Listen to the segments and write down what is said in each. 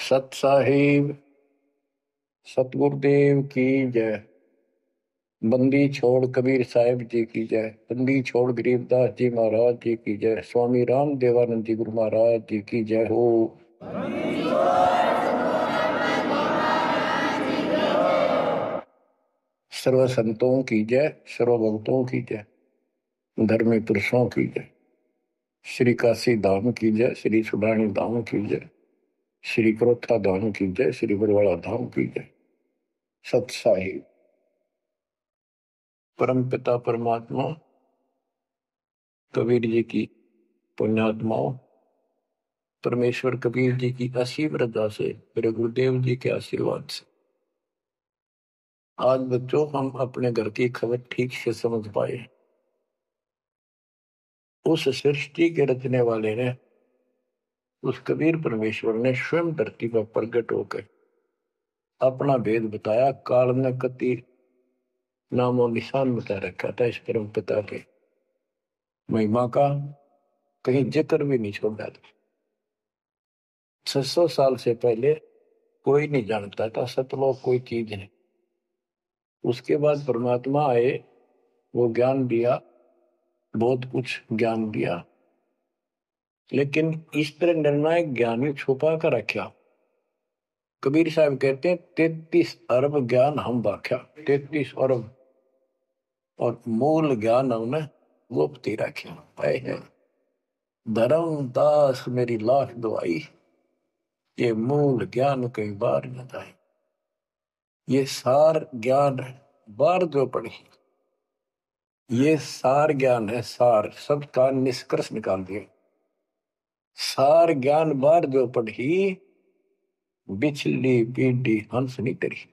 सत साहिब सतगुरुदेव की जय। बंदी छोड़ कबीर साहिब जी की जय। बंदी छोड़ गरीबदास जी महाराज जी की जय। स्वामी राम देवानंद जी गुरु महाराज जी की जय हो। सर्व संतों की जय, सर्व भक्तों की जय, धर्मी पुरुषों की जय। श्री काशी धाम की जय, श्री सुडानी धाम की जय, श्री क्रोथा धाम की जय, श्री बरवाड़ा धाम की जय। सत साहिब परम पिता परमात्मा कबीर जी की पुण्यात्माओं, परमेश्वर कबीर जी की असीम रजा से, मेरे गुरुदेव जी के आशीर्वाद से आज बच्चों हम अपने घर की खबर ठीक से समझ पाए। उस सृष्टि के रचने वाले ने, उस कबीर परमेश्वर ने स्वयं धरती पर प्रकट होकर अपना भेद बताया। काल ने कति नामों निशान बता रखा था इस परम पिता के महिमा का, कहीं जिक्र भी नहीं छोड़ा था। 600 साल से पहले कोई नहीं जानता था सतलोक कोई चीज है। उसके बाद परमात्मा आए, वो ज्ञान दिया, बहुत कुछ ज्ञान दिया, लेकिन इस तरह निर्णायक ज्ञान ही छुपा कर रखा। कबीर साहब कहते हैं 33 अरब ज्ञान हम बाख्या, 33 अरब, और मूल ज्ञान हमने गुप्त ही रखा है। धर्म दास मेरी लाख दुआई, ये मूल ज्ञान कई बार न जाए। ये सार ज्ञान बार जो पढ़ी, ये सार ज्ञान है, सार सबका निष्कर्ष निकाल दिया। सार ज्ञान बार जो पढ़ी, बिछली पीढ़ी हंस नहीं तरी।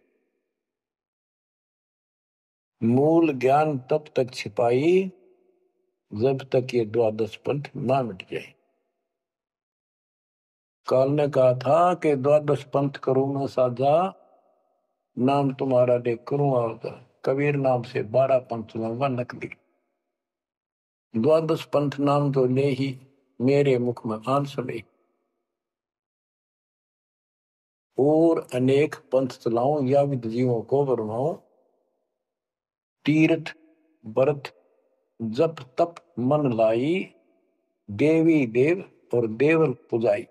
मूल ज्ञान तब तक छिपाई जब तक ये द्वादश पंथ ना मिट जाए। काल ने कहा था कि द्वादश पंथ करूं मैं साझा, नाम तुम्हारा देख करूं आवता। कबीर नाम से 12 पंथ लूंगा नकली। द्वादश पंथ नाम तो ले ही मेरे मुख में आन सुने, और अनेक पंथ चलाऊं या विद जीवों को बरमाऊं। तीर्थ व्रत जप तप मन लाई, देवी देव और देवल पुजाई।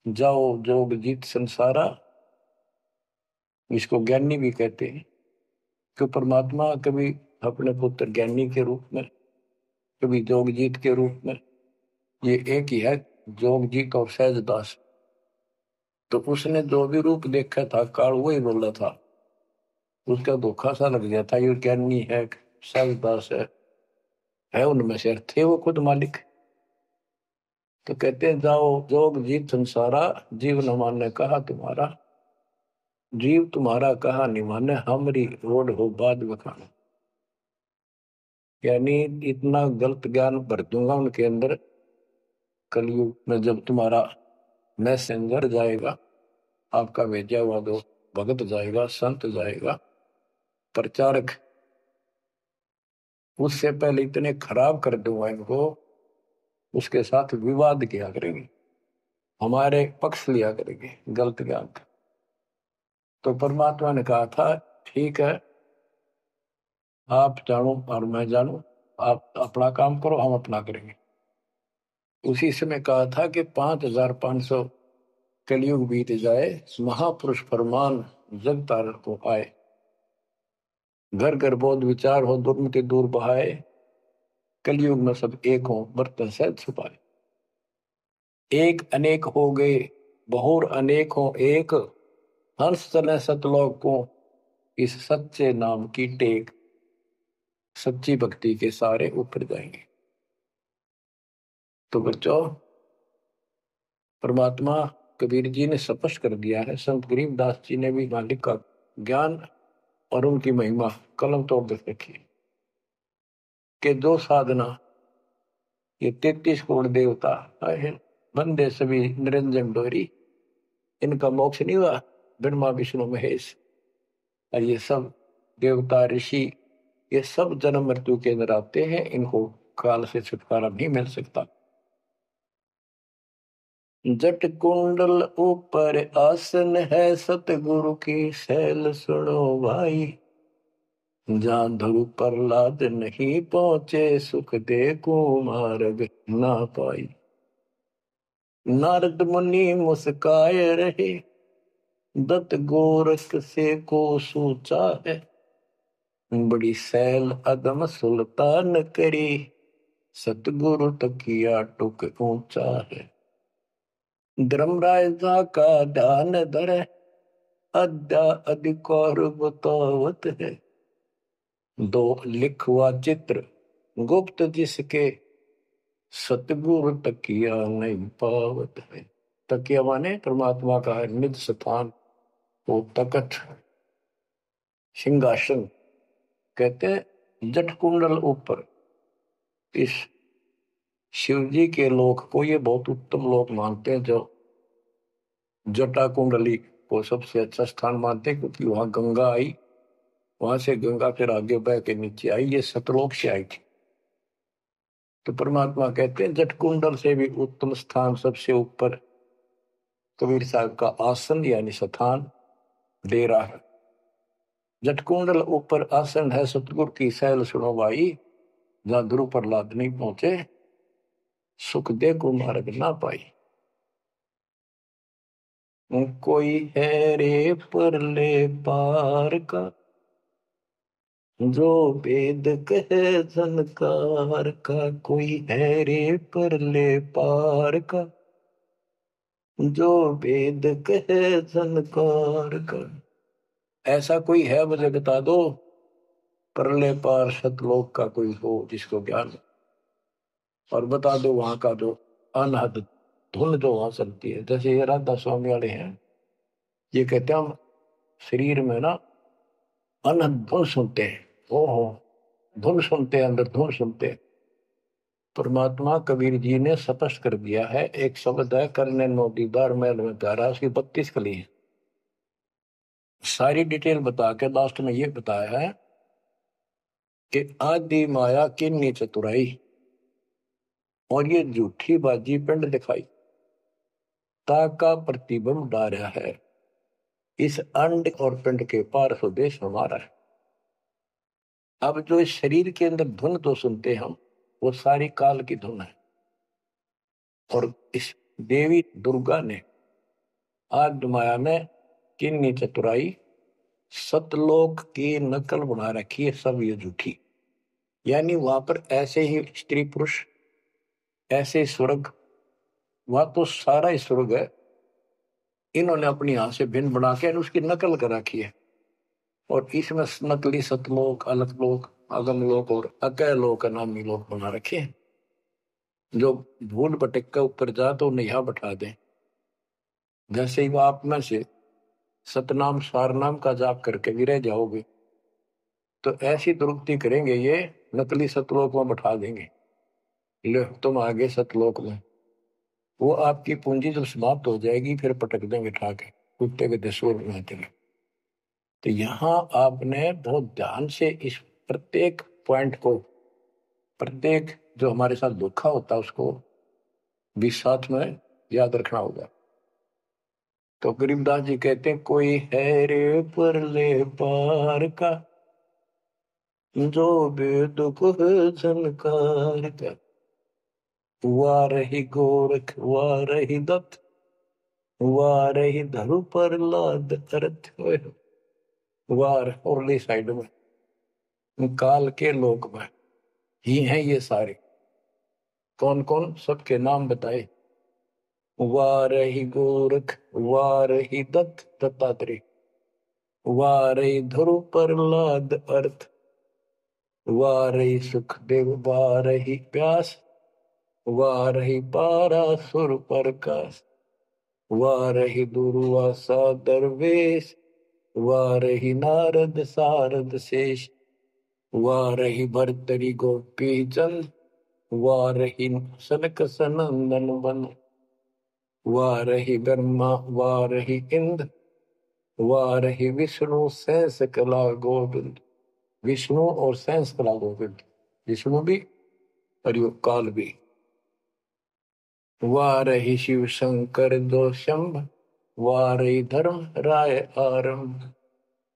जाओ जोग जीत संसारा, इसको ज्ञानी भी कहते हैं। कि परमात्मा कभी अपने पुत्र ज्ञानी के रूप में, कभी जोगजीत के रूप में, ये एक ही है जोगजीत और सहजदास। तो उसने जो भी रूप देखा था काल वही बोला था। उसका धोखा सा लग गया था, ये ज्ञानी है सहजदास है उनमें से थे वो खुद मालिक। तो कहते हैं जाओ जोग जीत संसारा, जीव न माने कहा तुम्हारा। जीव तुम्हारा कहा नहीं माने, हमारी रोड हो बाद बखाना। यानी इतना गलत ज्ञान भर दूंगा उनके अंदर कलयुग में, जब तुम्हारा मैसेंजर जाएगा, आपका भेजा हुआ दो भगत जाएगा, संत जाएगा, प्रचारक, उससे पहले इतने खराब कर दूंगा इनको, उसके साथ विवाद किया करेंगे, हमारे पक्ष लिया करेंगे गलत ज्ञान का। तो परमात्मा ने कहा था ठीक है, आप जानो और मैं जानू, आप अपना काम करो हम अपना करेंगे। उसी समय कहा था कि 5500 कलयुग बीत जाए, महापुरुष फरमान जग तारण को आए। घर घर बोध विचार हो, दुर्मति दूर बहाए, कलयुग में सब एक हो बर्तन से छुपाए। एक अनेक हो गए बहुर अनेक हो एक, हंस चले सतलोक को इस सच्चे नाम की टेक। सच्ची भक्ति के सारे ऊपर जाएंगे। तो बच्चों, परमात्मा कबीर जी ने स्पष्ट कर दिया है, संत गरीबदास जी ने भी मालिक का ज्ञान और उनकी महिमा कलम तोड़ दे रखी कि जो साधना ये 33 करोड़ देवता है, बंदे सभी निरंजन डोरी, इनका मोक्ष नहीं हुआ। ब्रह्मा विष्णु महेश और ये सब देवता ऋषि, ये सब जन्म मृत्यु के अंदर आते हैं, इनको काल से छुटकारा नहीं मिल सकता। जट कुंडल ऊपर आसन है, सतगुरु की सैल सुनो भाई। जहाँ ध्रुव प्रहलाद नहीं पहुंचे, सुख दे कुमार्ग ना पाई। नारद मुनि मुस्काए रहे, दत्त गोरख से को सूचा है। बड़ी सैल अदम सुल्तान करी, सतगुरु तकिया टुक ऊंचा है। धर्मराजा का ध्यान धरे, अद्या अधिकार बतावत है। दो लिखवा चित्र गुप्त जिसके, सतगुरु तकिया नहीं पावत है। तकिया माने परमात्मा का निज स्थान, वो तकत सिंहासन। कहते हैं जट कुंडल ऊपर, इस शिव जी के लोक को ये बहुत उत्तम लोक मानते हैं, जो जटा कुंडली को सबसे अच्छा स्थान मानते हैं, क्योंकि वहां गंगा आई, वहां से गंगा फिर आगे बह के नीचे आई, ये सतलोक से आई थी। तो परमात्मा कहते हैं जट कुंडल से भी उत्तम स्थान, सबसे ऊपर कबीर साहब का आसन यानी स्थान डेरा है। जट कुंडल ऊपर आसन है, सतगुरु की सैल सुनो भाई। जहां ध्रुव प्रहलाद नहीं पहुंचे, सुख दे को मार्ग ना पाई। कोई है रे परले पार का, जो वेद कहे झनकार का। कोई है रे परले पार का, जो वेद कहे झनकार का। ऐसा कोई है मुझे बता दो, परले पार सतलोक का कोई हो जिसको ज्ञान। और बता दो वहां का जो अनहद धुन जो वहां चलती है। जैसे ये राधा स्वामी वाले हैं, ये कहते हैं हम शरीर में ना अनहद धुन सुनते हैं। ओहो, धुन सुनते हैं, अंदर धुन सुनते हैं। परमात्मा कबीर जी ने स्पष्ट कर दिया है। एक शब्द है, करने नो दीदार महल में प्यारा, उसकी 32 कली है। सारी डिटेल बता के लास्ट में ये बताया है कि आदि माया किन्नी चतुराई, और ये झूठी बाजी पिंड दिखाई, ताका प्रतिबिंब डारा है। इस अंड और पिंड के पार स्वदेश हमारा है। अब जो इस शरीर के अंदर धुन तो सुनते हम, वो सारी काल की धुन है। और इस देवी दुर्गा ने आदि माया में किन्नी चतुराई, सतलोक की नकल बना रखी है सब ये झूठी। यानी वहां पर ऐसे ही स्त्री पुरुष, ऐसे स्वर्ग, वहां तो सारा ही स्वर्ग है। इन्होंने अपनी यहां से भिन्न बना के उसकी नकल कर रखी है। और इसमें नकली सतलोक, अलग लोक, अगम लोक और अकय लोक नामी लोक बना रखे हैं। जो भूल भटक के ऊपर जा तो उन्हें यहां बैठा दें। जैसे ही वो आप में से सतनाम सारनाम का जाप करके भी रह जाओगे, तो ऐसी दुर्गति करेंगे ये, नकली सतलोक में बैठा देंगे। ले तुम आगे सतलोक में, वो आपकी पूंजी जब समाप्त हो जाएगी फिर पटक देंगे ठाके, कुत्ते के दसोर में चले। तो यहाँ आपने बहुत ध्यान से इस प्रत्येक पॉइंट को, प्रत्येक जो हमारे साथ धोखा होता है उसको भी साथ में याद रखना होगा। तो गरीबदास जी कहते हैं कोई है रे परले पार का, जो वेद को झनकार का। हुआ रही गोरख, हुआ रही दत्त, हुआ रही धरु प्रहलाद अर्थ। वार औरली साइड में काल के लोक में ही हैं ये सारे। कौन कौन, सबके नाम बताए। वारही गोरख, वारही दत्त दत्तात्रेय, वारही ध्रुव प्रहलाद अर्थ, वारही सुखदेव, वारही व्यास, वारही पारासुर प्रकाश, वारही दुर्वासा दरवेश, वारही नारद सारद शेष, वारही भरतरी गोपी चंद, वारही सनक सनंदन बन, वारही ब्रह्मा, वारही इंद्र, वारही विष्णु सहस कला गोविंद। विष्णु और सहस कला गोविंद, विष्णु भी और यो काल भी। वारहि शिव शंकर दो शंभ, वारहि धर्म राय आरंभ,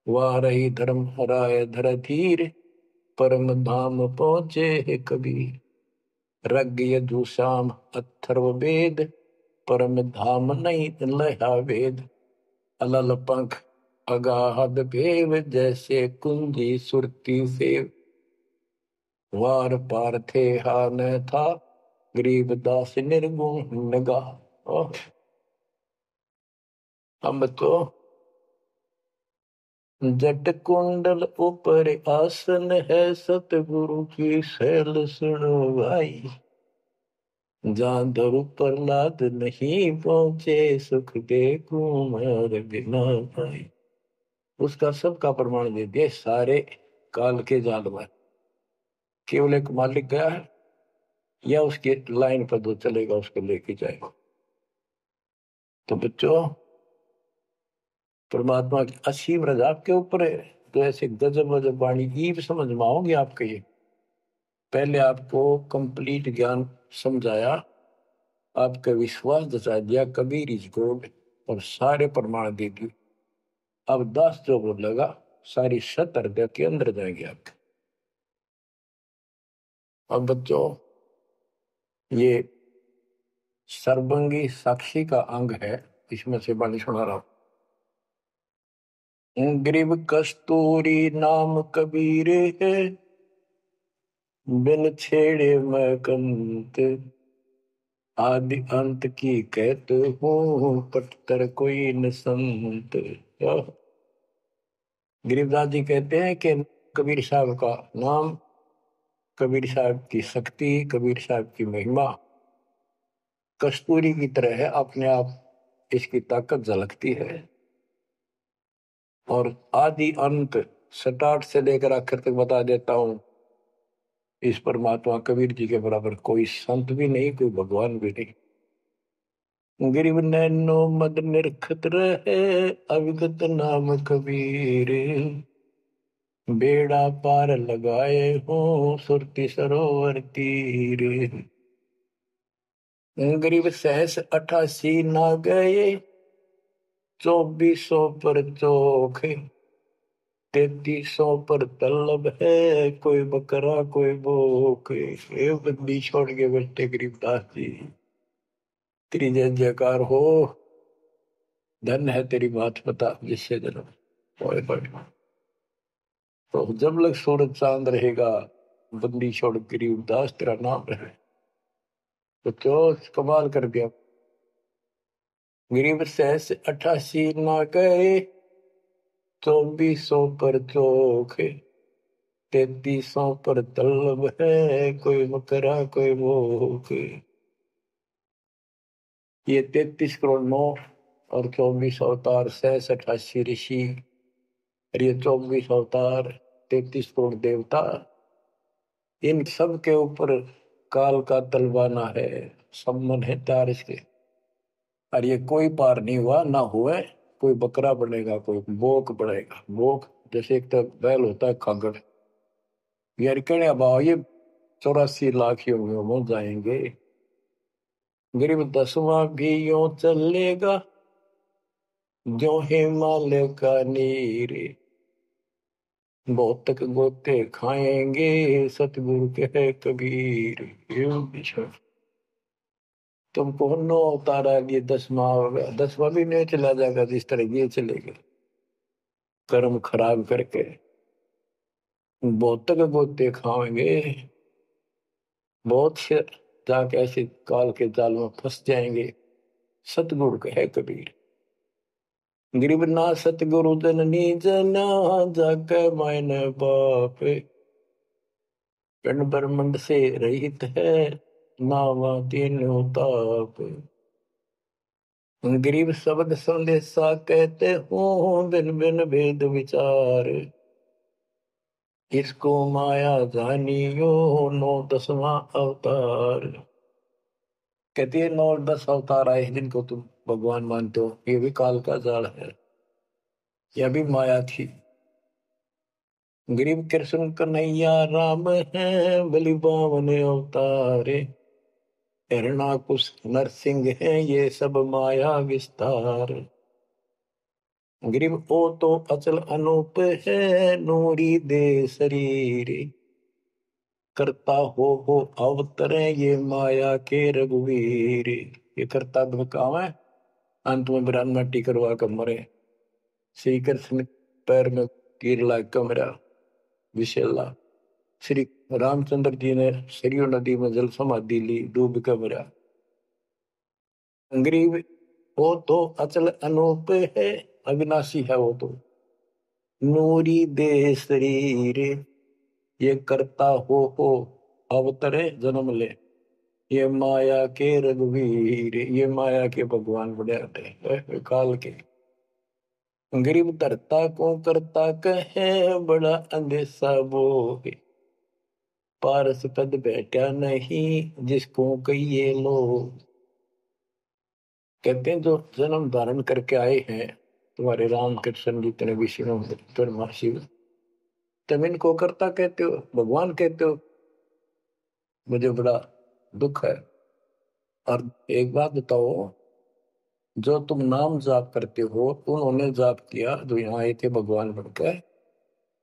वारहि धर्म राय धर धीर, परम धाम पहुँचे है कबीर। रग यजुषाम अथर्व वेद, परम धाम नहीं लहा वेद। अलल पंख अगाध भेव, जैसे कुंजी सुरती सेव। वार पार थे हा न था, गरीबदास निर्गुण नगा। हम तो जट कुंडल ऊपर आसन है, सतगुरु की शैल सुनो भाई। जहाँ दरु प्रहलाद नहीं पहुंचे, सुख दे कुमार बिना भाई। उसका सबका प्रमाण दे दिया सारे काल के जाल में। केवल एक मालिक गया है या उसके लाइन पर जो चलेगा उसको लेके जाएगा। तो बच्चों, परमात्मा की असीम रजा आपके ऊपर है। तो ऐसे गजब गजब वाणी ईब समझ में आओगे आपके। ये पहले आपको कंप्लीट ज्ञान समझाया, आपका विश्वास जता दिया कबीर इज गॉड, और सारे प्रमाण दे दिए। अब 10 जो बोलेगा सारी सत हृदय के अंदर जाएंगे आपके। अब बच्चों, ये सर्वंगी साक्षी का अंग है, इसमें से बाणी सुना रहा हूं। ग्रीव कस्तूरी नाम कबीर है, बिन छेड़े मैं कंत। आदि अंत की कहते हूँ, पटतर कोई न संत। गरीबदास जी कहते हैं कि कबीर साहब का नाम, कबीर साहब की शक्ति, कबीर साहब की महिमा कस्तूरी की तरह है। अपने आप इसकी ताकत झलकती है, और आदि अंत स्टार्ट से लेकर आखिर तक बता देता हूं। इस परमात्मा कबीर जी के बराबर कोई संत भी नहीं, कोई भगवान भी नहीं। गिरिव नैनो मद निरखत रहे, अविगत नाम कबीर। बेड़ा पार लगाए हो, सुरती सरोवर तीर। गरीब सहस 88 ना गए, 2400 पर चोखे। 3300 पर तलब है, कोई बकरा कोई भूख। ये बंदी छोड़ के बैठे गरीबदास जी। तेरी जय जयकार हो, धन है तेरी बात पता जिससे जन्म ओए बड़े। तो जब लग सूरज चांद रहेगा, बंदी छोड़ गरीबदास तेरा नाम रहे। तो क्यों कमाल कर दिया। गरीब सहस 88 ना गए, 2400 पर चोखे। 3300 पर तलब है, कोई बकरा कोई भूख। ये 33 करोड़ 9 और 24 अवतार, 88 ऋषि, और ये 24 अवतार, 33 करोड़ देवता, इन सब के ऊपर काल का तलवाना है। सब मन है तार इसके, और ये कोई पार नहीं हुआ ना हुआ। कोई बकरा बनेगा, कोई बोक बनेगा। बोक जैसे एक तो बैल होता है खागड़, यार कहने अब ये 84 लाख योगियों में जाएंगे। गरीब 10वां भी यूं चलेगा, जो हिमालय का नीर। बहुत तक गोते खाएंगे, सतगुरु के कबीर। तुमको 9 उतारा, ये 10वां होगा, 10वां भी नहीं चला जाएगा जिस तरह ये चलेगा, कर्म खराब करके। बहुत तक गोते खाएंगे, बहुत से जाके ऐसे काल के जाल में फंस जाएंगे। सतगुरु कहे कबीर, गरीब ना सतगुरु जननी जना, जाके मायने बाप। पिंड ब्रह्मंड से रहित है, नावा तीनों ताप। गरीब शब्द संदेशा कहते हूँ, बिन बिन भेद विचार। इसको माया जानियो, 9 10वां अवतार। कहती है 9 और 10 अवतार आए जिनको तुम भगवान मानते हो, ये भी काल का जाल है, यह भी माया थी। गरीब कृष्ण कन्हैया राम है, बलि बावन अवतारे। हिरणाकुश नरसिंह है ये सब माया विस्तार। ग्रीव ओ तो अचल अनूप है नूरी दे शरीर। करता हो अवतरे ये माया के रघुवीर। ये करता काम है, अंत में बिरान मट्टी करवा कर मरे। श्री कृष्ण पैर में तीर लाग कर मरा विशेला। श्री रामचंद्र जी ने सरयू नदी में जल समाधि ली, डूब कर मरा। ग्रीव वो तो अचल अनूप है, अविनाशी है वो तो। नूरी दे शरीर, ये करता हो अवतरे जन्म ले। ये माया के रघुवीर, ये माया के भगवान बड़े होते काल के। गरीब धरता को करता कहे बड़ा अंदेशा बोहे। पारस पद बैठा नहीं जिसको कहिए लोग। कहते हैं जो जन्म धारण करके आए हैं तुम्हारे राम कृष्ण जितने विष्णु ब्रह्मा शिव, तुम इनको करता कहते हो, भगवान कहते हो। मुझे बड़ा दुख है। और एक बात बताओ, जो तुम नाम जाप करते हो उन्होंने जाप किया जो यहाँ आए थे भगवान बनकर,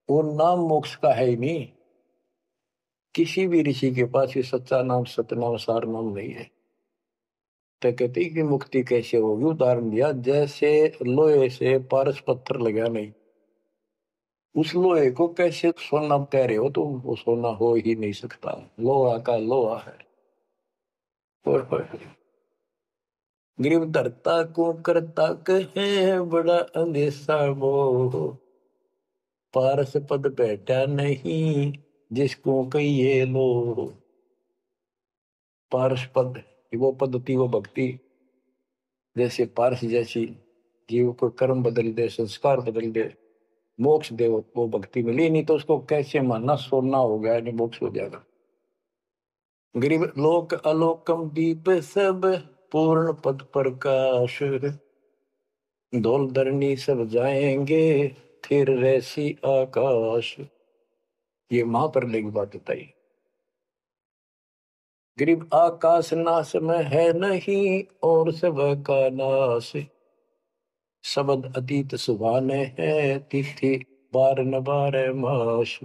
वो नाम मोक्ष का है ही नहीं। किसी भी ऋषि के पास ये सच्चा नाम सतनाम सार नाम नहीं है। तो कहते कि मुक्ति कैसे होगी, उदाहरण दिया जैसे लोहे से पारस पत्थर लगा नहीं, उस लोहे को कैसे सोना कह रहे हो तो वो सोना हो ही नहीं सकता, लोहा का लोहा है। और ग्रीव धरता को करता कहे बड़ा अंदेशा मोह। पारस पद बैठा नहीं जिसको कहिए लो। पारस पद वो पद्धति वो भक्ति, जैसे पारस जैसी जीव को कर्म बदल दे, संस्कार बदल दे, मोक्ष दे, वो भक्ति मिली नहीं तो उसको कैसे मानना सोना हो गया नहीं मोक्ष हो जाएगा। गरीब लोक अलोकम दीप सब पूर्ण पद प्रकाश। धौल धरनी सब जाएंगे फिर रहसी आकाश। ये महाप्रलय की बात बताई। गरीब आकाश नाश में है नहीं और सब का नाश। शब्द अतीत सुभाने है तिथि बार न बार माश।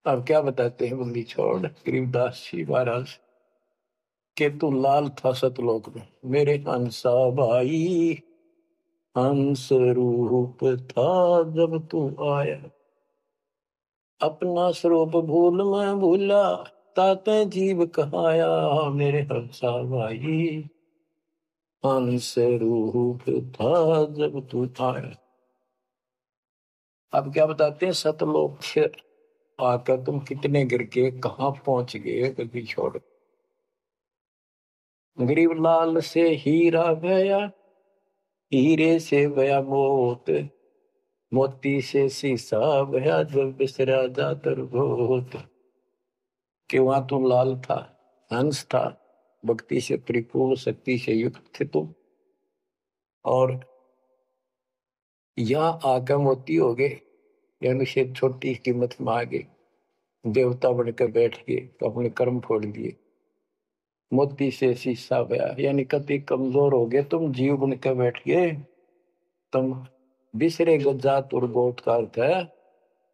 अब क्या बताते हैं बंदी छोड़ गरीबदास जी महाराज के तू लाल था सतलोक में मेरे हंसा भाई। हंस रूप था जब तू आया, अपना स्वरूप भूल मैं भूला, ताते जीव कहाया मेरे हंसा भाई। हंस रूप था जब तू आया। अब क्या बताते हैं, सतलोक से आकर तुम कितने गिर के कहाँ पहुंच गए कभी छोड़। गरीब लाल से हीरा गया, हीरे से गया मोत, मोती से शीशा गया जब बिसरा जातर गोत। कि वहां तुम लाल था, हंस था, भक्ति से परिपूर्ण शक्ति से युक्त थे तुम, और यहाँ आकर मोती हो गए, यानी से छोटी कीमत में आ गए, देवता बनकर बैठ गए तो अपने कर्म फोड़ दिए। मोती से शीशा गया यानी कति कमजोर हो गए तुम, जीव बनकर बैठ गए तुम। बिसरे जात और गोत का अर्थ है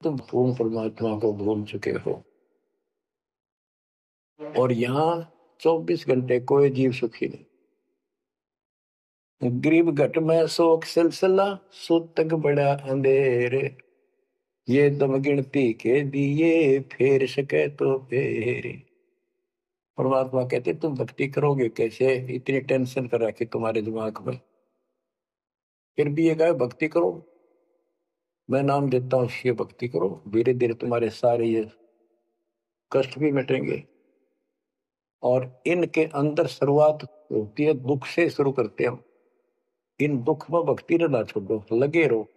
तुम पूर्ण परमात्मा को भूल चुके हो। और यहाँ 24 घंटे कोई जीव सुखी नहीं। गरीब घट में शोक सिलसिला सूतक बड़ा अंधेरे। ये दम गिनती के दिए फेर सके तो फेरे। परमात्मा कहते तुम भक्ति करोगे कैसे, इतनी टेंशन कर रखी तुम्हारे दिमाग में, फिर भी ये कहे भक्ति करो, मैं नाम देता हूँ ये भक्ति करो, धीरे धीरे तुम्हारे सारे ये कष्ट भी मिटेंगे। और इनके अंदर शुरुआत होती है दुख से, शुरू करते हैं हम। इन दुख में भक्ति रहना छोड़ो, लगे रहो,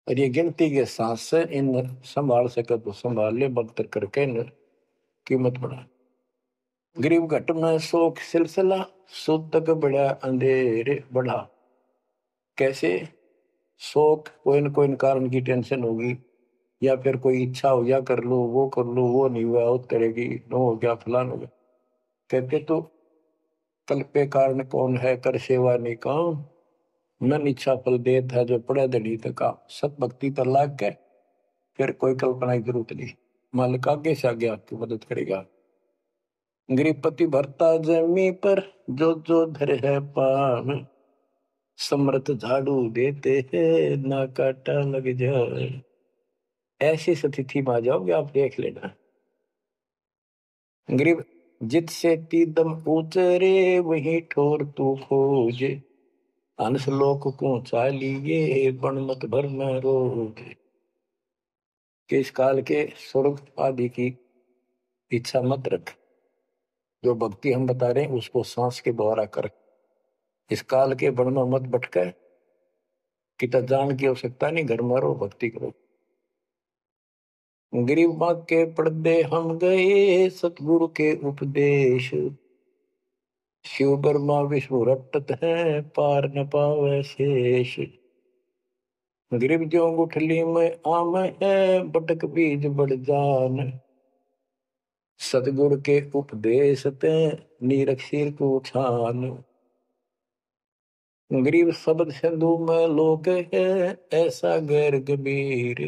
और ये गिनती के सांस से इन संभाल सके तो संभाल ले, बदतर करके इन कीमत बढ़ा। गरीब घट में शोक सिलसिला सूतक बड़ा अंधेरे बढ़ा। कैसे, शोक कोई न कोई कारण की टेंशन होगी, या फिर कोई इच्छा हो, या कर लो वो कर लो, वो नहीं हुआ उस तरह की, नो हो गया फलान हो गया। कहते तो कल्पे कारण कौन है, कर सेवा नहीं काम, मन इच्छा फल देत है, जो पड़े धड़ी तक सत भक्ति पर लाग के फिर कोई कल्पना की जरूरत नहीं, मालिक आगे से आगे आपकी मदद करेगा। गृहपति भरता जमी पर जो जो धर है पान, समर्थ झाड़ू देते हैं ना काटा लग जाए। ऐसी स्थिति में आ जाओगे आप, देख लेना। गरीब जित से तीदम उतरे वही ठोर तू खोजे, हंस लोक को चालिए बन मत भर न रोगे। कि इस काल के स्वर्ग आदि की इच्छा मत रख, जो भक्ति हम बता रहे हैं उसको सांस के द्वारा कर। इस काल के बन में मत भटके, कितना जान की आवश्यकता नहीं, घर में रहो भक्ति करो। गरीब बाग के पर्दे हम गए सतगुरु के उपदेश, शिव ब्रह्मा विष्णु रटत है पार न पावे शेष। गरीब जो गुठली में आम है बटक बीज बढ़ जान, सतगुरु के उपदेश ते नीरख सिर को छान। गरीब शब्द सिंधु में लोक है ऐसा गैर गंभीर,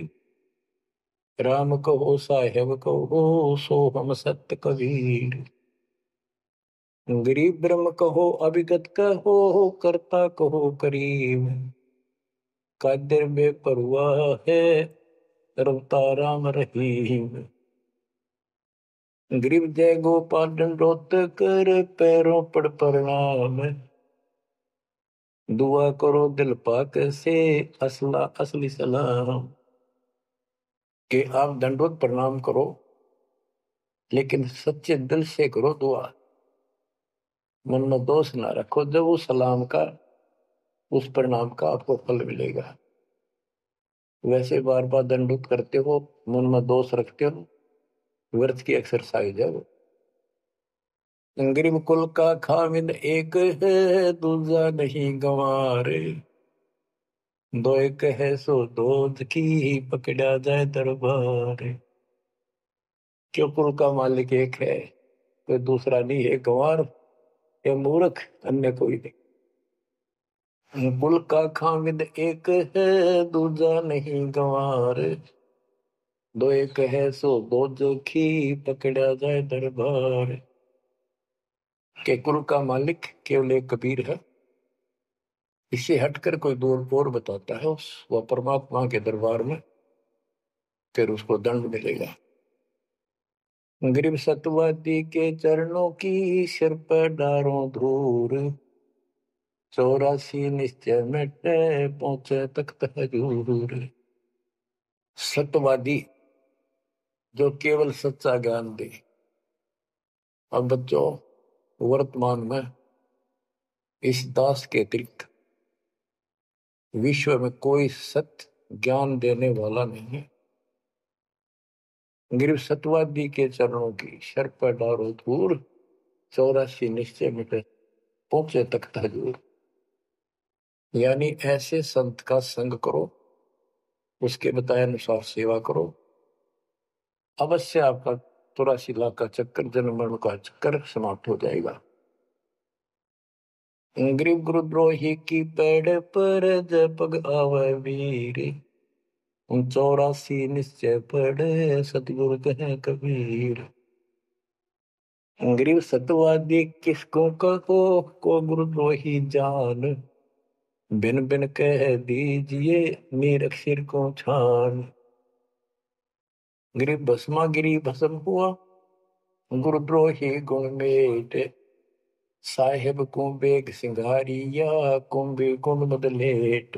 राम कहो साहेब कहो सो हम सत्य कबीर। गरीब ब्रह्म कहो अभिगत कहो करता कहो करीब, कादिर बेपरवा है रवता राम रहीम। गरीब जय गोपाल दंडोत कर पैरों पड़ प्रणाम, दुआ करो दिल पाक से असला असली सलाम। कि आप दंडोत प्रणाम करो लेकिन सच्चे दिल से करो दुआ, मन में दोष ना रखो, जब उस सलाम का उस प्रणाम का आपको फल मिलेगा। वैसे बार बार दंडोत करते हो, मन में दोष रखते हो, व्यर्थ की एक्सरसाइज है वो। गरीब कुल का खामिद एक है दूजा नहीं गंवारे, दो एक है सो दो की पकड़ा जाए दरबार। क्यों कुल का मालिक एक है, कोई दूसरा नहीं है, गंवार या मूर्ख अन्य कोई नहीं। कुल का खामिद एक है दूजा नहीं गंवार, दो एक है सो दो की पकड़ा जाए दरबार। के कुल का मालिक केवल एक कबीर है, इससे हटकर कोई दूर और बताता है उस वह परमात्मा के दरबार में फिर उसको दंड मिलेगा। गरीब सतवादी के चरणों की सिर पर डारों धूर, 84 निश्चय मिटे पहुंचे तख्त हजूर। सत्यवादी जो केवल सच्चा ज्ञान दे। अब बच्चों वर्तमान में इस दास के अतिरिक्त विश्व में कोई सत्य ज्ञान देने वाला नहीं है। गरीब सतवादी के चरणों की शर पर डारो धूर, 84 निश्चय मिटे पहुंचे तख्त हजूर। यानी ऐसे संत का संग करो, उसके बताए अनुसार सेवा करो, अवश्य आपका 84 लाख का चक्कर, जन्म मरण का चक्कर समाप्त हो जाएगा। गरीब गुरुद्रोही की पेड़ पर जब पग आवे वीर, 84 निश्चय पढ़े सतगुरु कहे कबीर। गरीब सतवादी किसको कहो को गुरुद्रोही जान, बिन बिन कह दीजिए नीरख सिर को छान। गरीब भस्मा गिरी भस्म हुआ गुरुद्रोही गुण मेट, साहेब को बेग सिंगारिया कुंभी गुण बदलेट।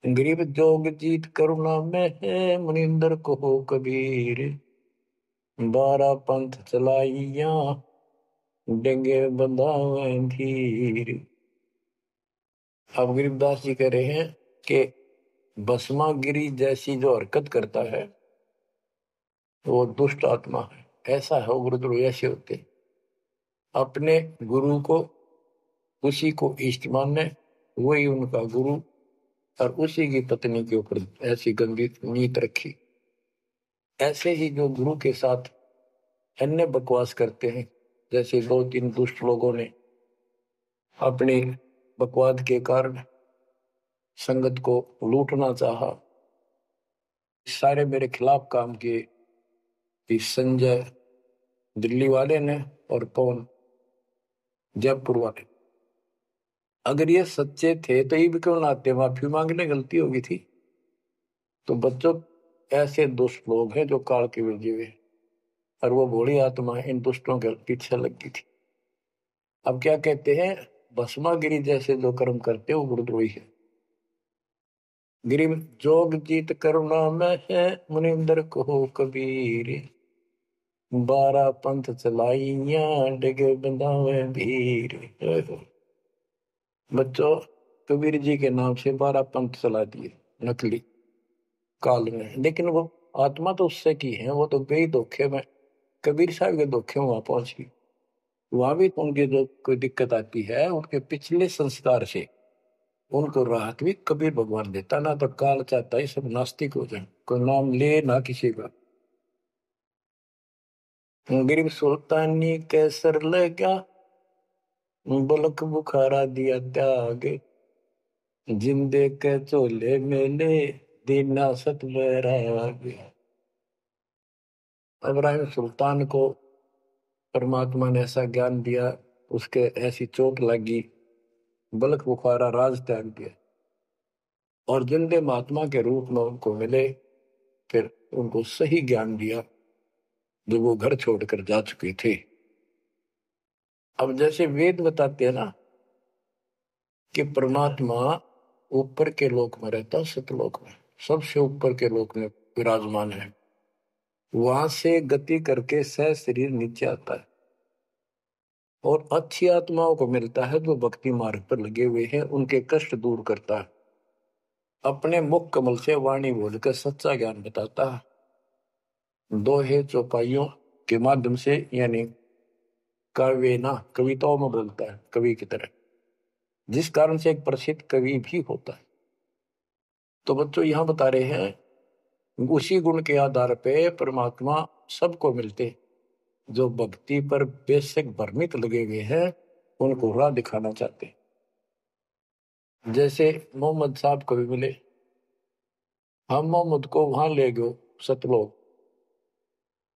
गरीब जोग जीत करुणा में है मुनिंदर को कबीर, 12 पंथ चलाइया डेंगे बंधावे धीर। अब गरीबदास जी कह रहे हैं कि भस्मागिरी जैसी जो हरकत करता है वो दुष्ट आत्मा है, ऐसा है। गुरुद्रोही ऐसे होते अपने गुरु को उसी को इष्ट माने, वही उनका गुरु, और उसी की पत्नी के ऊपर ऐसी गंभीर नीत रखी। ऐसे ही जो गुरु के साथ अन्य बकवास करते हैं। जैसे 2-3 दुष्ट लोगों ने अपनी बकवाद के कारण संगत को लूटना चाहा, सारे मेरे खिलाफ काम किए, कि संजय दिल्ली वाले ने और पवन जयपुर वाले। अगर ये सच्चे थे तो ये भी क्यों ना आते, माफी मांगने, गलती होगी थी। तो बच्चों, ऐसे दुष्ट लोग हैं जो काल के भेजे हुए, और वो भोली आत्मा इन दुष्टों के पीछे लग गई थी। अब क्या कहते हैं, भस्मागिरी जैसे जो कर्म करते हो गुरुद्रोही है। गिरी जोग जीत करुणा में है, मुनिंदर को कबीर, 12 पंथ चलाइया डिगे बंधावे भीर। बच्चों, कबीर जी के नाम से 12 पंथ चला दिए नकली काल में, लेकिन वो आत्मा तो उससे की है, वो तो गई धोखे में, कबीर साहब के धोखे में वहां पहुंच गई। वहां भी उनकी जो कोई दिक्कत आती है, उनके पिछले संस्कार से उनको राहत भी कबीर भगवान देता। ना तो काल चाहता है सब नास्तिक हो जाए, कोई नाम ले ना किसी का। गरीब सुल्तानी कैसर लगा, बलक बुखारा दिया त्याग, जिंदे के चोले मेले दीना सत बैराग। इब्राहिम सुल्तान को परमात्मा ने ऐसा ज्ञान दिया, उसके ऐसी चोट लगी, बलक बुखारा राज त्याग दिया, और जिंदे महात्मा के रूप में उनको मिले, फिर उनको सही ज्ञान दिया जो वो घर छोड़कर जा चुके थे। अब जैसे वेद बताते हैं ना कि परमात्मा ऊपर के लोक में रहता, सतलोक में, सबसे ऊपर के लोक में विराजमान है। वहां से गति करके सह शरीर नीचे आता है, और अच्छी आत्माओं को मिलता है जो भक्ति मार्ग पर लगे हुए हैं, उनके कष्ट दूर करता है, अपने मुख कमल से वाणी बोलकर सच्चा ज्ञान बताता है, दोहे चौपाइयों के माध्यम से, यानी काव्य ना कविताओं में बोलता है कवि की तरह, जिस कारण से एक प्रसिद्ध कवि भी होता है। तो बच्चों यहां बता रहे हैं, उसी गुण के आधार पे परमात्मा सबको मिलते, जो भक्ति पर बेशक भ्रमित लगे हुए हैं, उनको राह दिखाना चाहते। जैसे मोहम्मद साहब को भी मिले, हम मोहम्मद को वहां ले गए सतलोक,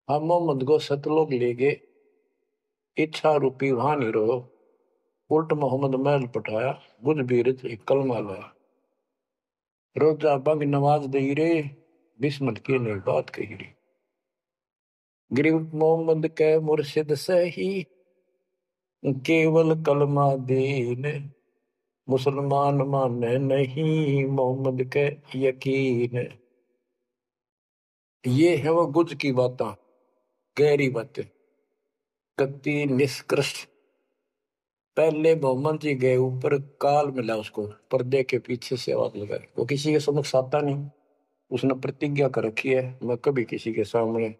हम मोहम्मद को सतलोक ले गए, इच्छा रूपी वहां नहीं रहो, उल्ट मोहम्मद महल पठाया, बुझ बीरज एक कलमा लाया, रोजा बंग नमाज दे रे, बिस्मत की ने बात कही रे। गरीब मोहम्मद के मुर्शिद सही, केवल कलमा दीन, मुसलमान माने नहीं मोहम्मद के यकीन। ये है वो गुज की बातें, गहरी बातें, कति निष्कृष्ट। पहले मोहम्मद जी गए ऊपर, काल मिला उसको, पर्दे के पीछे से आवाज लगाई, वो किसी के समक्ष आता नहीं, उसने प्रतिज्ञा कर रखी है, मैं कभी किसी के सामने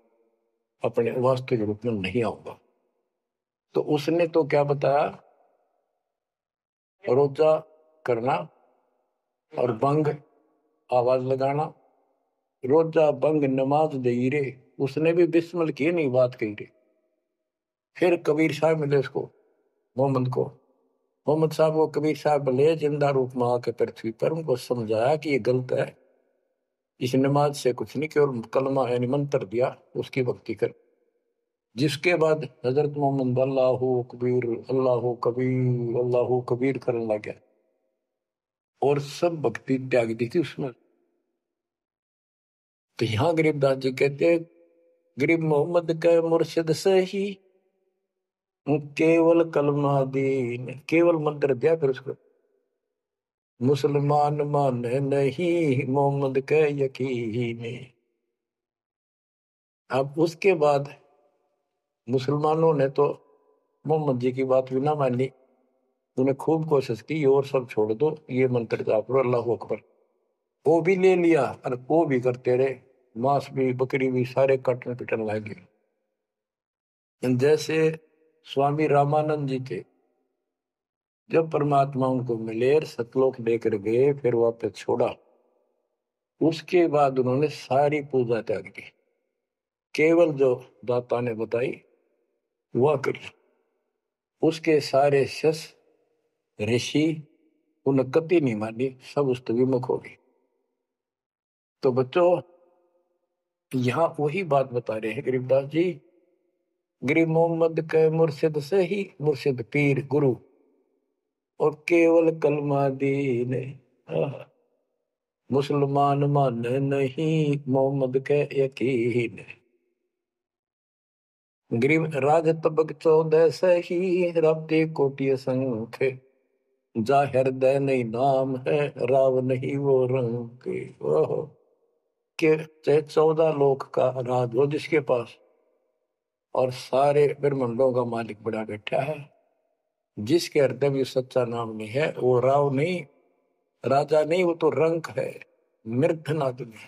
अपने वास्तविक रूप में नहीं आऊंगा। तो उसने तो क्या बताया, रोजा करना और बंग आवाज लगाना, रोजा बंग नमाज दे रे, उसने भी बिस्मिल की नहीं बात कही रे। फिर कबीर साहब मिले उसको, मोहम्मद को, मोहम्मद साहब को कबीर साहब मिले जिंदा रूप में आके पृथ्वी पर, उनको समझाया कि ये गलत है, इस नमाज से कुछ नहीं, केवल कलमा यानी मंत्र दिया, उसकी भक्ति कर। जिसके बाद हजरत मोहम्मद अल्लाह कबीर अल्लाह कबीर करने लग गया, और सब भक्ति त्याग दी थी उसमें। तो यहाँ गरीबदास जी कहते हैं, गरीब मोहम्मद का मुर्शिद सही, केवल कलमा दीन, केवल मंत्र दिया, फिर उसको मुसलमान माने नहीं मोहम्मद के यकीन। अब उसके बाद मुसलमानों ने तो मोहम्मद जी की बात भी ना मानी, उन्हें खूब कोशिश की, और सब छोड़ दो, ये मंत्र जाप करो अल्लाह अकबर। वो भी ले लिया और वो भी करते रहे, मांस भी बकरी भी सारे काटने पिटने लगे। जैसे स्वामी रामानंद जी थे, जब परमात्मा उनको मिले, सतलोक लेकर गए, फिर वापस छोड़ा, उसके बाद उन्होंने सारी पूजा त्याग दी, केवल जो दाता ने बताई हुआ कर। उसके सारे शस ऋषि उन कति नहीं मानी, सब उस विमुख हो गए। तो बच्चों यहाँ वही बात बता रहे हैं गरीबदास जी। गरीब मोहम्मद के मुर्शिद से ही मुर्शिद पीर गुरु और केवल कलमा दीन। आह, मुसलमान मान नहीं मोहम्मद के यकीन। गरीब राज तबक 14 से ही रब्ते कोटि संख्य जा हृदय नहीं नाम है राव नहीं वो रंग के। ओह के चाहे 14 लोक का राज हो जिसके पास, और सारे ब्रह्मांडों का मालिक बड़ा बैठा है, जिसके हृदय में सच्चा नाम नहीं है वो राव नहीं, राजा नहीं, वो तो रंक है, निर्धनादमी।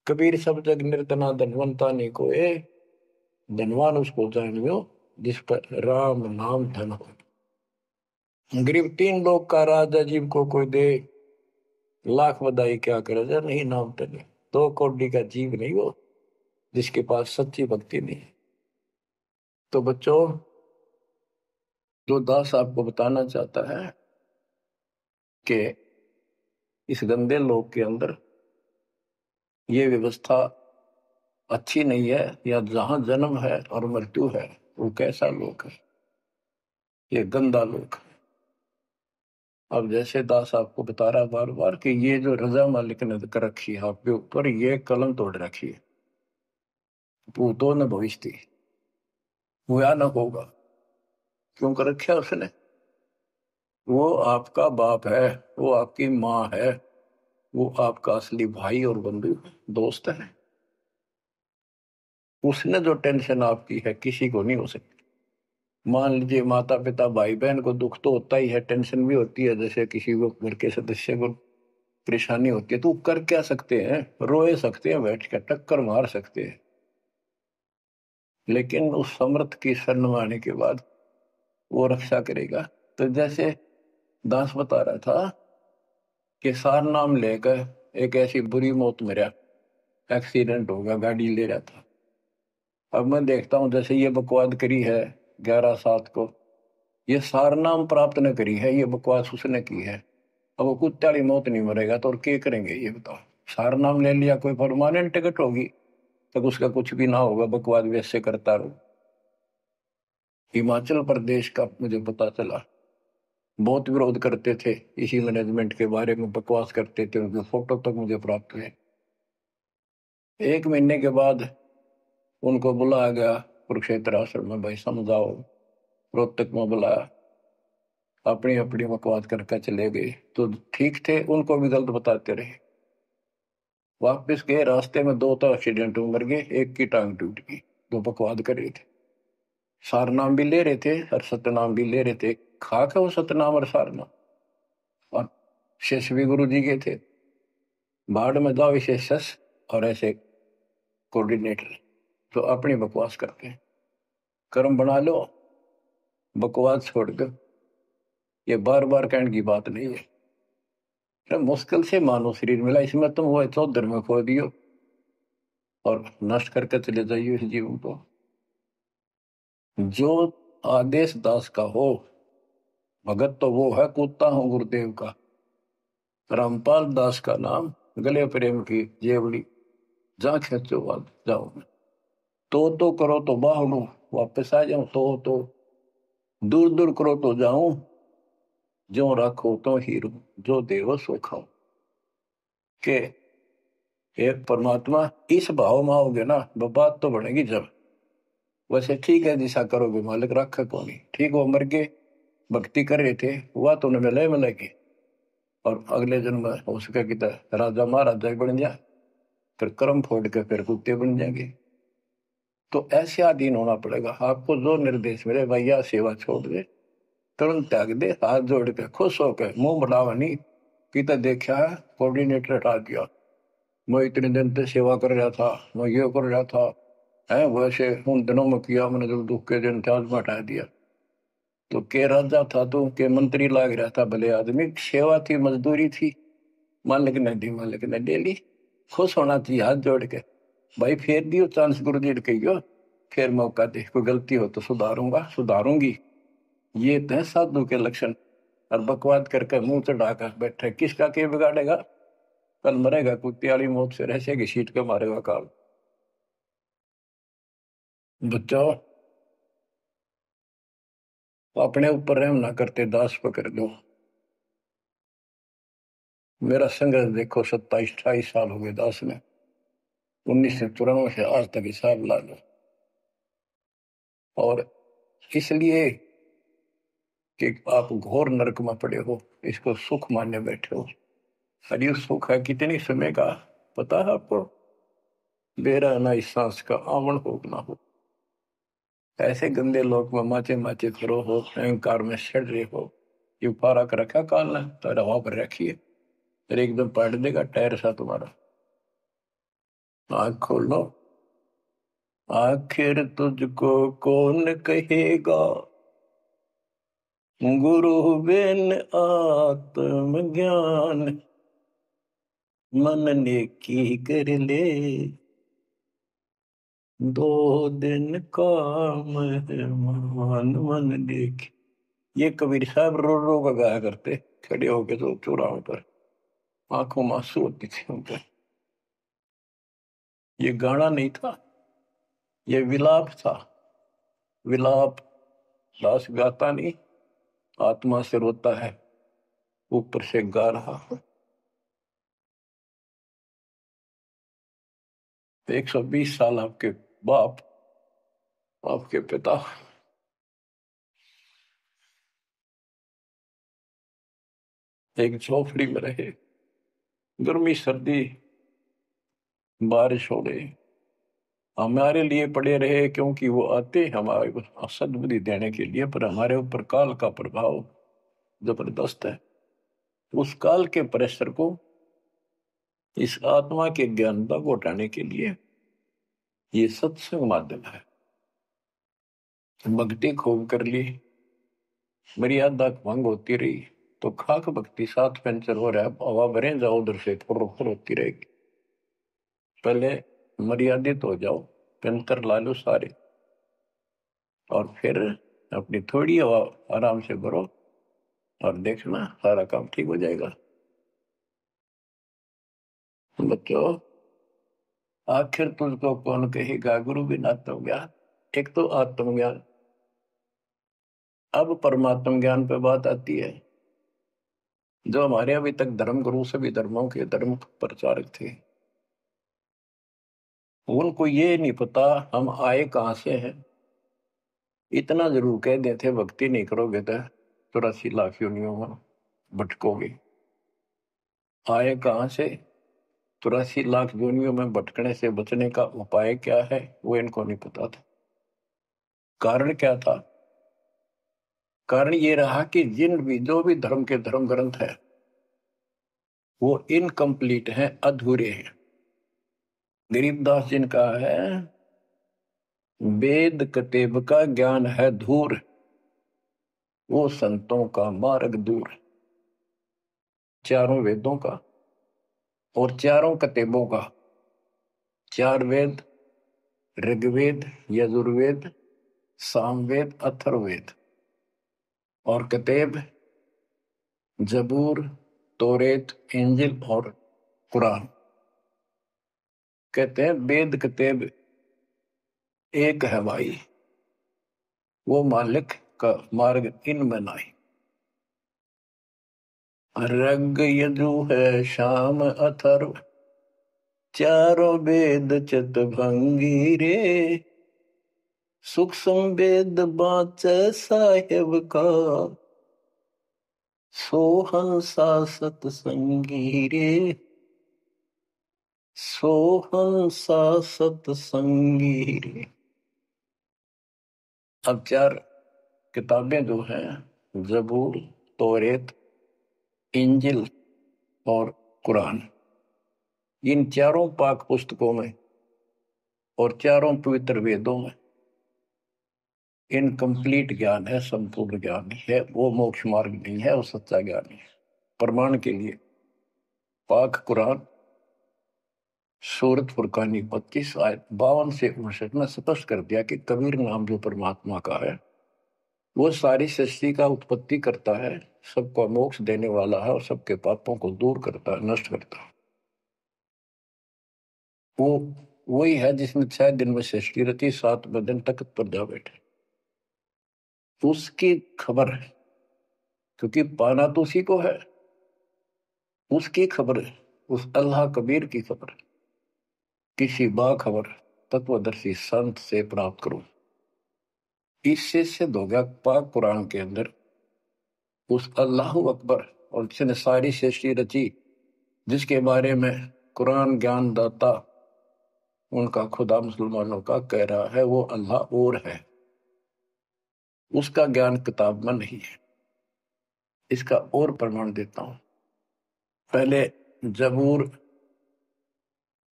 कबीर सब जग निर्धना धनवंता नहीं कोई, धनवान उसको जानियो जिस पर राम नाम धन हो। गरीब 3 लोग का राजा जीव को कोई दे लाख बधाई क्या करे जा नहीं नाम धन। 2 कौड़ी का जीव नहीं वो जिसके पास सच्ची भक्ति नहीं। तो बच्चों जो दास आपको बताना चाहता है कि इस गंदे लोक के अंदर ये व्यवस्था अच्छी नहीं है, या जहां जन्म है और मृत्यु है वो कैसा लोक है, ये गंदा लोक है। अब जैसे दास आपको बता रहा बार बार कि ये जो रजा मालिक ने कर रखी है आपके ऊपर, ये कलम तोड़ रखी है, भूतो न भविष्य हुआ न होगा। क्यों कर रखा उसने? वो आपका बाप है, वो आपकी माँ है, वो आपका असली भाई और बंधु दोस्त है। उसने जो टेंशन आपकी है किसी को नहीं हो सकती। मान लीजिए माता पिता भाई बहन को दुख तो होता ही है, टेंशन भी होती है, जैसे किसी को घर के सदस्य को परेशानी होती है, तो कर क्या सकते हैं? रोए सकते हैं, बैठ कर टक्कर मार सकते हैं, लेकिन उस समर्थ की शरण आने के बाद वो रक्षा करेगा। तो जैसे दास बता रहा था कि सार नाम लेकर एक ऐसी बुरी मौत मरा, एक्सीडेंट होगा, गाड़ी ले रहा था। अब मैं देखता हूं जैसे ये बकवाद करी है 11/7 को, ये सार नाम प्राप्त न करी है, ये बकवास उसने की है। अब वो कुत्ते वाली मौत नहीं मरेगा तो और क्या करेंगे ये बताओ? सार नाम ले लिया, कोई परमानेंट टिकट होगी तब उसका कुछ भी ना होगा, बकवाद वैसे करता रहो। हिमाचल प्रदेश का मुझे पता चला, बहुत विरोध करते थे इसी मैनेजमेंट के बारे में, बकवास करते थे, उनके फोटो तक मुझे प्राप्त हुए। 1 महीने के बाद उनको बुलाया गया कुरुक्षेत्र आश्रम में, भाई समझाओ। रोहतक में बुलाया, अपनी अपनी बकवास करके चले गए। तो ठीक थे, उनको भी गलत बताते रहे। वापस गए, रास्ते में 2 तो एक्सीडेंट में मर गए, एक की टांग टूट गई। जो बकवाद कर रहे थे, सार नाम भी ले रहे थे और सतनाम भी ले रहे थे, खाक है वो सतनाम और सार नाम। और शिष्य भी गुरु जी के थे। बाढ़ में जाओ विशेष और ऐसे कोऑर्डिनेटर तो अपनी बकवास करते हैं। कर्म बना लो, बकवास छोड़कर। ये बार बार कहने की बात नहीं है, तो मुश्किल से मानो शरीर मिला, इसमें तुम वो चौधर में खो दियो और नष्ट करके चले जाइए इस जीवन को। जो आदेश दास का हो, भगत तो वो है, कूदता हूं गुरुदेव का। रामपाल दास का नाम, गले प्रेम की जेवड़ी, जा खेचो बात जाओ। तो करो तो बाहू वापस आ जाऊं, तो दूर दूर करो तो जाऊं, जो रखो तो हीरो, जो देव सो खाओ। के एक परमात्मा इस भाव में आओगे ना, बात तो बनेगी जब। वैसे ठीक है दिशा करोगे, मालिक रखा को नहीं ठीक, वो मर गए, भक्ति कर रहे थे, हुआ तो उन्हें मिलेगी, और अगले जन्म में हो सके कि राजा महाराजा बन जाए, फिर कर्म फोड़ के फिर कुत्ते बन जाएंगे। तो ऐसे अधीन होना पड़ेगा आपको। जो निर्देश मिले भैया, सेवा छोड़ दे, तुरंत त्याग दे, हाथ जोड़ के खुश होकर, मुंह बढ़ावा नहीं कि तो देखा है कोऑर्डिनेटर हटा दिया, मैं इतने दिन से सेवा कर रहा था, मैं ये कर रहा था है, वैसे उन दिनों में किया मैंने, जब दुख के दिन थे आज में हटा दिया। तो के राजा था तो के मंत्री लाग रहा था, भले आदमी, सेवा थी, मजदूरी थी, मालिक ने दी, मालिक ने ले ली। खुश होना चाहिए हाथ जोड़ के, भाई फेर दियो चांस गुरु जी कहियो फिर मौका दे, कोई गलती हो तो सुधारूंगा, सुधारूंगी। ये तो साधु के लक्षण। और बकवाद करके मुंह चढ़ाकर बैठे, किसका के बिगाड़ेगा? कल मरेगा कुत्ते वाली मौत से, रहसे की सीट के मारेगा काल। बच्चों, अपने ऊपर रहम ना करते, दास पकड़ दो। मेरा संघर्ष देखो, 27-28 साल हो गए दास में, 1994 से आज तक हिसाब ला लो। और इसलिए कि आप घोर नरक में पड़े हो, इसको सुख मानने बैठे हो। अरे सुख है कितनी समय का, पता है आपको? बेरा ना इस सांस का आवन हो ना हो। ऐसे गंदे लोग में माचे माचे खरो हो, अहंकार में सड़ रहे हो। ये पारा कर रखा काल ने, तो हवा पर रखिए, फिर एकदम पलट देगा टायर सा तुम्हारा। आँख खोल लो। आखिर तुझको कौन कहेगा, गुरु बिन आत्मज्ञान। मन ने की कर ले, 2 दिन काम है मान, मन ने की। ये कबीर साहब रो रो का गाया करते, खड़े होके तो चौराहों पर, आंखों में आंसू होती थी उनके। ये गाना नहीं था, ये विलाप था। विलाप दास गाता नहीं, आत्मा से रोता है, ऊपर से गा रहा है। 120 साल आपके बाप, आपके पिता एक झोपड़ी में रहे, गर्मी सर्दी बारिश हो रही, हमारे लिए पड़े रहे, क्योंकि वो आते हमारे को सद्बुद्धि देने के लिए, पर हमारे ऊपर काल का प्रभाव जबरदस्त है। उस काल के प्रेशर को इस आत्मा के ज्ञानता को उठाने के लिए ये सत्संग माध्यम है। भक्ति खूब कर ली, मर्यादा भंग होती रही, तो खाक भक्ति साथ पंचर हो रहा है, हवा भरे जाओ उधर से फुर फुर होती रहेगी। पहले मर्यादित हो जाओ, पंचर ला लो सारे, और फिर अपनी थोड़ी हवा आराम से भरो, और देखना सारा काम ठीक हो जाएगा। बच्चों, आखिर तुझको कौन कहेगा, गुरु बिन आत्मज्ञान। एक तो आत्मज्ञान, अब परमात्म ज्ञान पे बात आती है। जो हमारे अभी तक धर्म गुरु सभी धर्मों के धर्म प्रचारक थे, उनको ये नहीं पता हम आए कहां से हैं। इतना जरूर कह देते, भक्ति नहीं करोगे तो 84 लाख योनियों में भटकोगे। आए कहां से, 84 लाख योनियों में भटकने से बचने का उपाय क्या है, वो इनको नहीं पता था। कारण क्या था? कारण ये रहा कि जिन भी जो भी धर्म के धर्म ग्रंथ है, वो इनकम्प्लीट हैं, अधूरे हैं। गरीबदास जिनका है, वेद कतेब का ज्ञान है धूर, वो संतों का मार्ग दूर। चारों वेदों का और चारों कतेबों का, 4 वेद, ऋग्वेद, यजुर्वेद, सामवेद, अथर्ववेद, और कतेब जबूर, तोरेत, इंजिल और कुरान। कहते हैं वेद कतेब एक है भाई, वो मालिक का मार्ग इनमें नहीं। ऋग यजु है शाम अथर्व, चारों वेद चितभंगी रे। सूक्ष्म वेद बाँचै साहेब का, सोहंसा सतसंगी रे। सोहंसा सतसंगी रे। अब 4 किताबें जो हैं, जबूर, तौरेत, इंजिल और कुरान, इन चारों पाक पुस्तकों में और चारों पवित्र वेदों में इनकम्प्लीट ज्ञान है, संपूर्ण ज्ञान है। वो मोक्ष मार्ग नहीं है, वो सच्चा ज्ञान है। प्रमाण के लिए पाक कुरान सूरत फुरकानी 25 आयत 52 से 59 में स्पष्ट कर दिया कि कबीर नाम जो परमात्मा का है वो सारी सृष्टि का उत्पत्ति करता है, सबको मोक्ष देने वाला है और सबके पापों को दूर करता है, नष्ट करता है। वो वही है जिसने 6 दिन में सृष्टि रची, 7वें दिन तख्त पर जा बैठे। उसकी खबर है, क्योंकि पाना तो उसी को है। उसकी खबर है, उस अल्लाह कबीर की खबर है। किसी बाखबर तत्वदर्शी संत से प्राप्त करो। इससे सिद्ध हो गया पाक कुरान के अंदर उस अल्लाह अकबर और जिसने सारी सृष्टि रची, जिसके बारे में कुरान ज्ञान दाता उनका खुदा मुसलमानों का कह रहा है वो अल्लाह और है, उसका ज्ञान किताब में नहीं है। इसका और प्रमाण देता हूं। पहले जबूर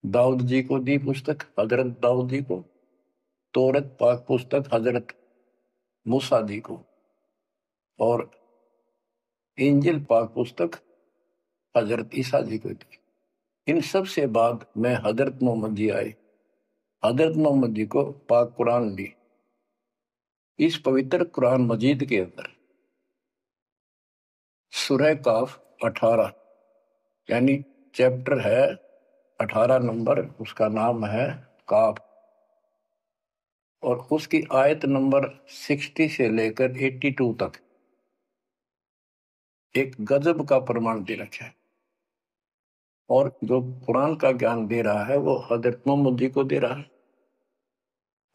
दाऊद जी को दी, पुस्तक हजरत दाऊद जी को। तौरत पाक पुस्तक हजरत मूसा जी को। और इंजिल पाक पुस्तक हजरत ईसा जी को दी। इन सब से बाद में हजरत मोहम्मद जी आए। हजरत मोहम्मद जी को पाक कुरान दी। इस पवित्र कुरान मजीद के अंदर सूरह काफ 18 यानी चैप्टर है 18 नंबर, उसका नाम है काफ। और उसकी आयत नंबर 60 से लेकर 82 तक एक गजब का प्रमाण दे रखा है। और जो कुरान का ज्ञान दे रहा है वो हजरत मोहम्मद जी को दे रहा है।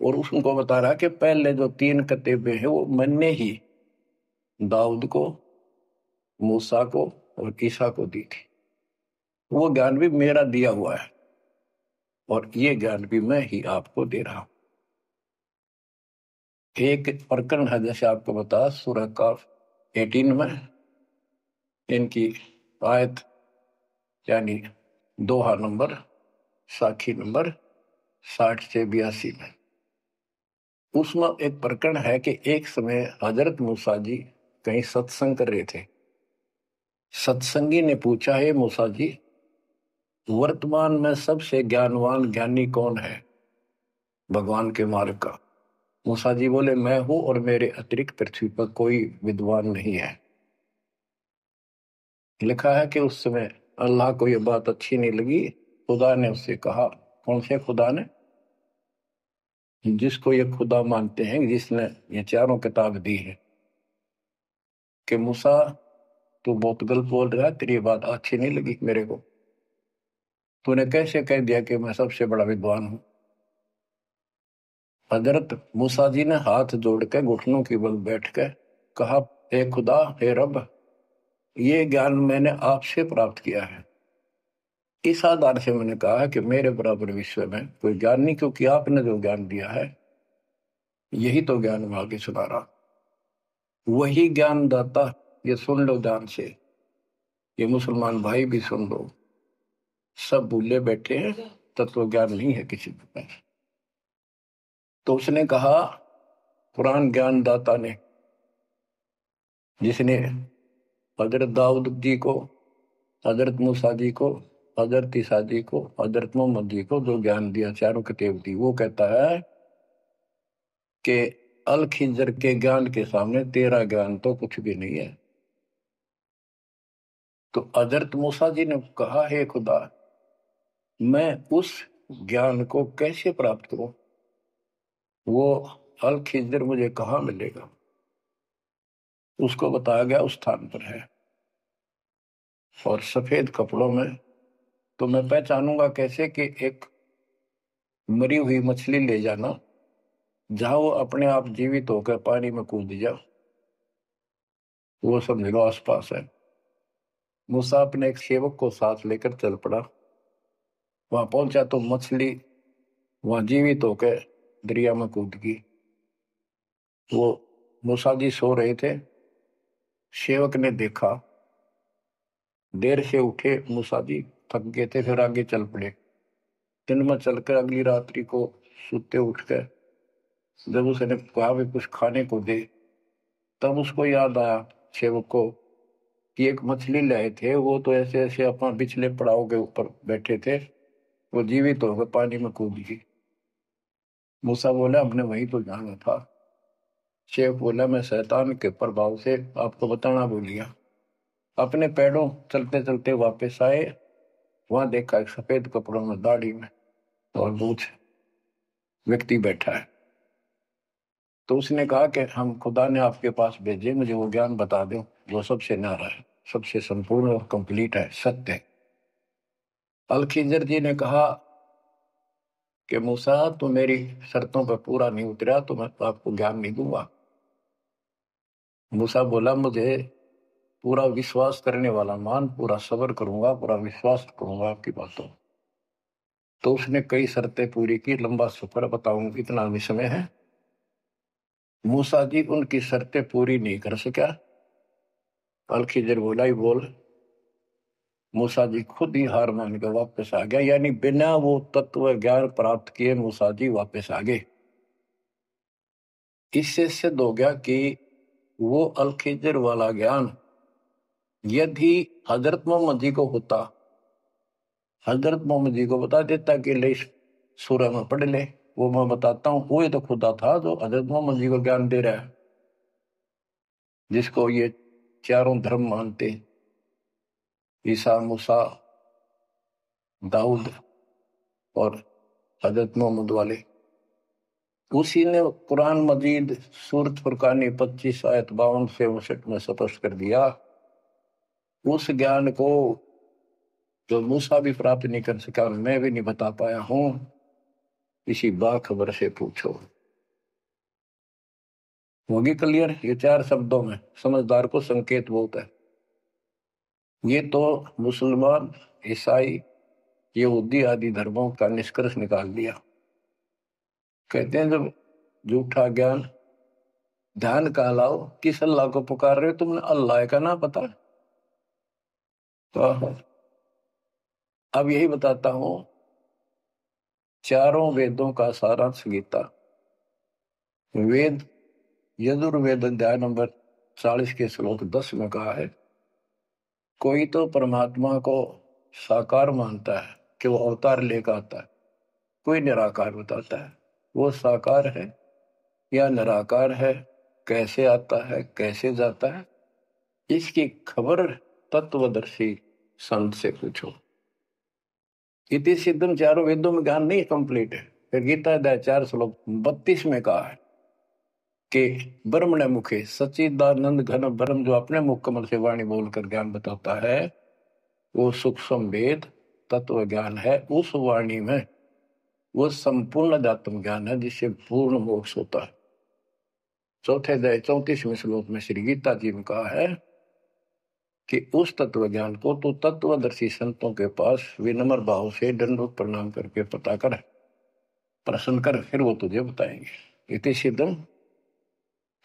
और उसको बता रहा है कि पहले जो 3 किताबें हैं वो मैंने ही दाऊद को, मूसा को और ईसा को दी थी। वो ज्ञान भी मेरा दिया हुआ है और ये ज्ञान भी मैं ही आपको दे रहा हूं। एक प्रकरण है, जैसे आपको बता सूरह काफ 18 में इनकी आयत यानी दोहा नंबर साखी नंबर 60 से 82 में उसमें एक प्रकरण है कि एक समय हजरत मूसा जी कहीं सत्संग कर रहे थे। सत्संगी ने पूछा, है मूसा जी, वर्तमान में सबसे ज्ञानवान ज्ञानी कौन है भगवान के मार्ग का? मूसा जी बोले, मैं हूं और मेरे अतिरिक्त पृथ्वी पर कोई विद्वान नहीं है। लिखा है कि उस समय अल्लाह को यह बात अच्छी नहीं लगी। खुदा ने उससे कहा, कौन से खुदा ने? जिसको ये खुदा मानते हैं, जिसने ये चारों किताब दी है, कि मूसा तू बहुत गलत बोल रहा है, तेरी बात अच्छी नहीं लगी मेरे को। तूने कैसे कह दिया कि मैं सबसे बड़ा विद्वान हूं? हजरत मूसा जी ने हाथ जोड़ के घुटनों की बल बैठ के कहा, हे खुदा, हे रब, ये ज्ञान मैंने आपसे प्राप्त किया है। इस आधार से मैंने कहा कि मेरे बराबर विश्व में कोई ज्ञान नहीं, क्योंकि आपने जो ज्ञान दिया है यही तो ज्ञान मैं आगे सुना रहा। वही ज्ञान दाता, ये सुन लो ध्यान से, ये मुसलमान भाई भी सुन लो, सब भूले बैठे हैं, तत्व ज्ञान नहीं है किसी के पास। तो उसने कहा, कुरान ज्ञान दाता ने, जिसने हजरत दाऊद जी को, हजरत मूसा जी को, हजरत ईसा जी को, हजरत मोहम्मद जी को जो ज्ञान दिया, चारों किताब दी, वो कहता है कि अल खिजर के ज्ञान के सामने तेरा ज्ञान तो कुछ भी नहीं है। तो हजरत मूसा जी ने कहा, हे खुदा, मैं उस ज्ञान को कैसे प्राप्त करूं? वो अल खिजर मुझे कहाँ मिलेगा? उसको बताया गया उस स्थान पर है और सफेद कपड़ों में। तो मैं पहचानूंगा कैसे कि एक मरी हुई मछली ले जाना, जहां वो अपने आप जीवित होकर पानी में कूद जाओ, वो समझ लो आसपास है। मूसा अपने एक सेवक को साथ लेकर चल पड़ा। वहां पहुंचा तो मछली वहां जीवित होकर दरिया में कूद गई। वो मूसा जी सो रहे थे। सेवक ने देखा, देर से उठे मूसा जी, थक गए थे, फिर आगे चल पड़े। दिन में चलकर अगली रात्रि को सुते उठकर जब उसने कहा भी कुछ खाने को दे, तब उसको याद आया सेवक को कि एक मछली लाए थे, वो तो ऐसे ऐसे अपना पिछले पड़ाव के ऊपर बैठे थे, वो जीवित होकर पानी में कूद गई। मूसा बोला हमने वहीं तो जाना था। शेख बोला मैं शैतान के प्रभाव से आपको बताना भूल गया। अपने पैरों चलते चलते वापस आए, वहां देखा एक सफेद कपड़ों में, दाढ़ी में और मूछ व्यक्ति बैठा है। तो उसने कहा कि हम खुदा ने आपके पास भेजे, मुझे वो ज्ञान बता दो जो सबसे न्यारा है, सबसे संपूर्ण और कंप्लीट है, सत्य है। अल खिजर जी ने कहा कि मूसा तो मेरी शर्तों पर पूरा नहीं उतरा तो मैं तो आपको ज्ञान नहीं दूंगा। मूसा बोला मुझे पूरा विश्वास करने वाला मान, पूरा सब्र करूंगा, पूरा विश्वास करूंगा आपकी बातों। तो उसने कई शर्तें पूरी की, लंबा सफर बताऊं इतना भी समय है। मूसा जी उनकी शर्तें पूरी नहीं कर सका। अल खिजर बोला ही बोल। मूसा जी खुद ही हार मान के वापस आ गया, यानी बिना वो तत्व ज्ञान प्राप्त किए मूसा जी वापस आ गए। इससे सिद्ध हो गया कि वो अल खिजर वाला ज्ञान यदि हजरत मोहम्मद जी को होता, हजरत मोहम्मद जी को बता देता कि ले सूरह में पढ़ ले, वो मैं बताता हूँ, वो तो खुदा था जो हजरत मोहम्मद जी को ज्ञान दे रहा है, जिसको ये चारों धर्म मानते, ईसा, मूसा, दाऊद और हजरत मोहम्मद वाले। उसी ने कुरान मजीद सूरत फुरकानी 25 आयत 52 से 59 में स्पष्ट कर दिया। उस ज्ञान को जो मूसा भी प्राप्त नहीं कर सका, मैं भी नहीं बता पाया हूं, इसी बाखबर से पूछो। होगी क्लियर? ये 4 शब्दों में समझदार को संकेत बहुत है। ये तो मुसलमान, ईसाई, यहूदी आदि धर्मों का निष्कर्ष निकाल दिया। कहते हैं जब झूठा ज्ञान, ध्यान का लाओ, किस अल्लाह को पुकार रहे हो तुमने? अल्लाह का ना पता? तो अब यही बताता हूं, चारों वेदों का सारांश गीता। वेद यजुर्वेद अध्याय नंबर 40 के श्लोक 10 में कहा है, कोई तो परमात्मा को साकार मानता है कि वो अवतार लेकर आता है, कोई निराकार बताता है। वो साकार है या निराकार है, कैसे आता है, कैसे जाता है, इसकी खबर तत्वदर्शी संत से पूछो। इति सिद्धम, चारों वेदों में ज्ञान नहीं कंप्लीट है। फिर गीता अध्याय 4 श्लोक 32 में कहा है कि ब्रह्म ने मुखे सच्चिदानंद घन ब्रह्म, जो अपने मुख कमल से वाणी बोलकर ज्ञान बताता है, वो सूक्ष्म वेद तत्व ज्ञान है। उस वाणी में वो संपूर्ण अध्यात्म ज्ञान है जिससे पूर्ण मोक्ष होता है। चौथे अध्याय 34वें श्लोक में श्री गीता जी ने कहा है कि उस तत्व ज्ञान को तो तत्वदर्शी संतों के पास विनम्र भाव से दंडवत प्रणाम करके पता कर, प्रश्न कर, फिर वो तुझे बताएंगे। इति सिद्धम,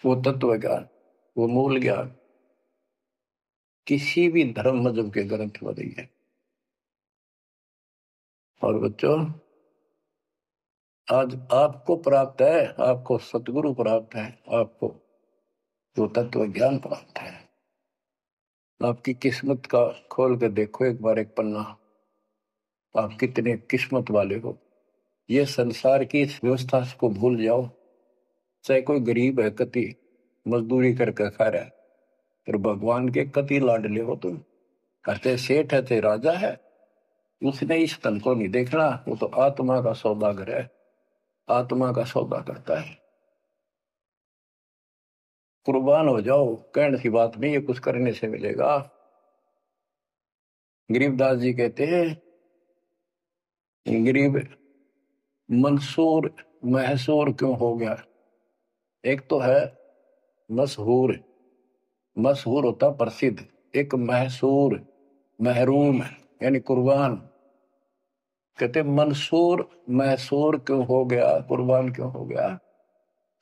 वो तत्व ज्ञान, वो मूल ज्ञान किसी भी धर्म मजहब के ग्रंथ में नहीं है। और बच्चों, आज आपको प्राप्त है, आपको सतगुरु प्राप्त है, आपको जो तत्व ज्ञान प्राप्त है। आपकी किस्मत का खोल के देखो एक बार एक पन्ना, आप कितने किस्मत वाले हो। ये संसार की इस व्यवस्था को भूल जाओ। चाहे कोई गरीब है, कति मजदूरी करके खा रहा है, फिर भगवान के कति लाडले हो तुम। कहते सेठ है, थे राजा है, उसने इस तन को नहीं देखना, वो तो आत्मा का सौदागर है, आत्मा का सौदा करता है। कुर्बान हो जाओ, कहने की बात नहीं, ये कुछ करने से मिलेगा। गरीबदास जी कहते हैं, गरीब मंसूर महसूर क्यों हो गया? एक तो है मशहूर, मशहूर होता प्रसिद्ध, एक महसूर महरूम यानी कुर्बान। कहते मंसूर महसूर क्यों हो गया, कुर्बान क्यों हो गया?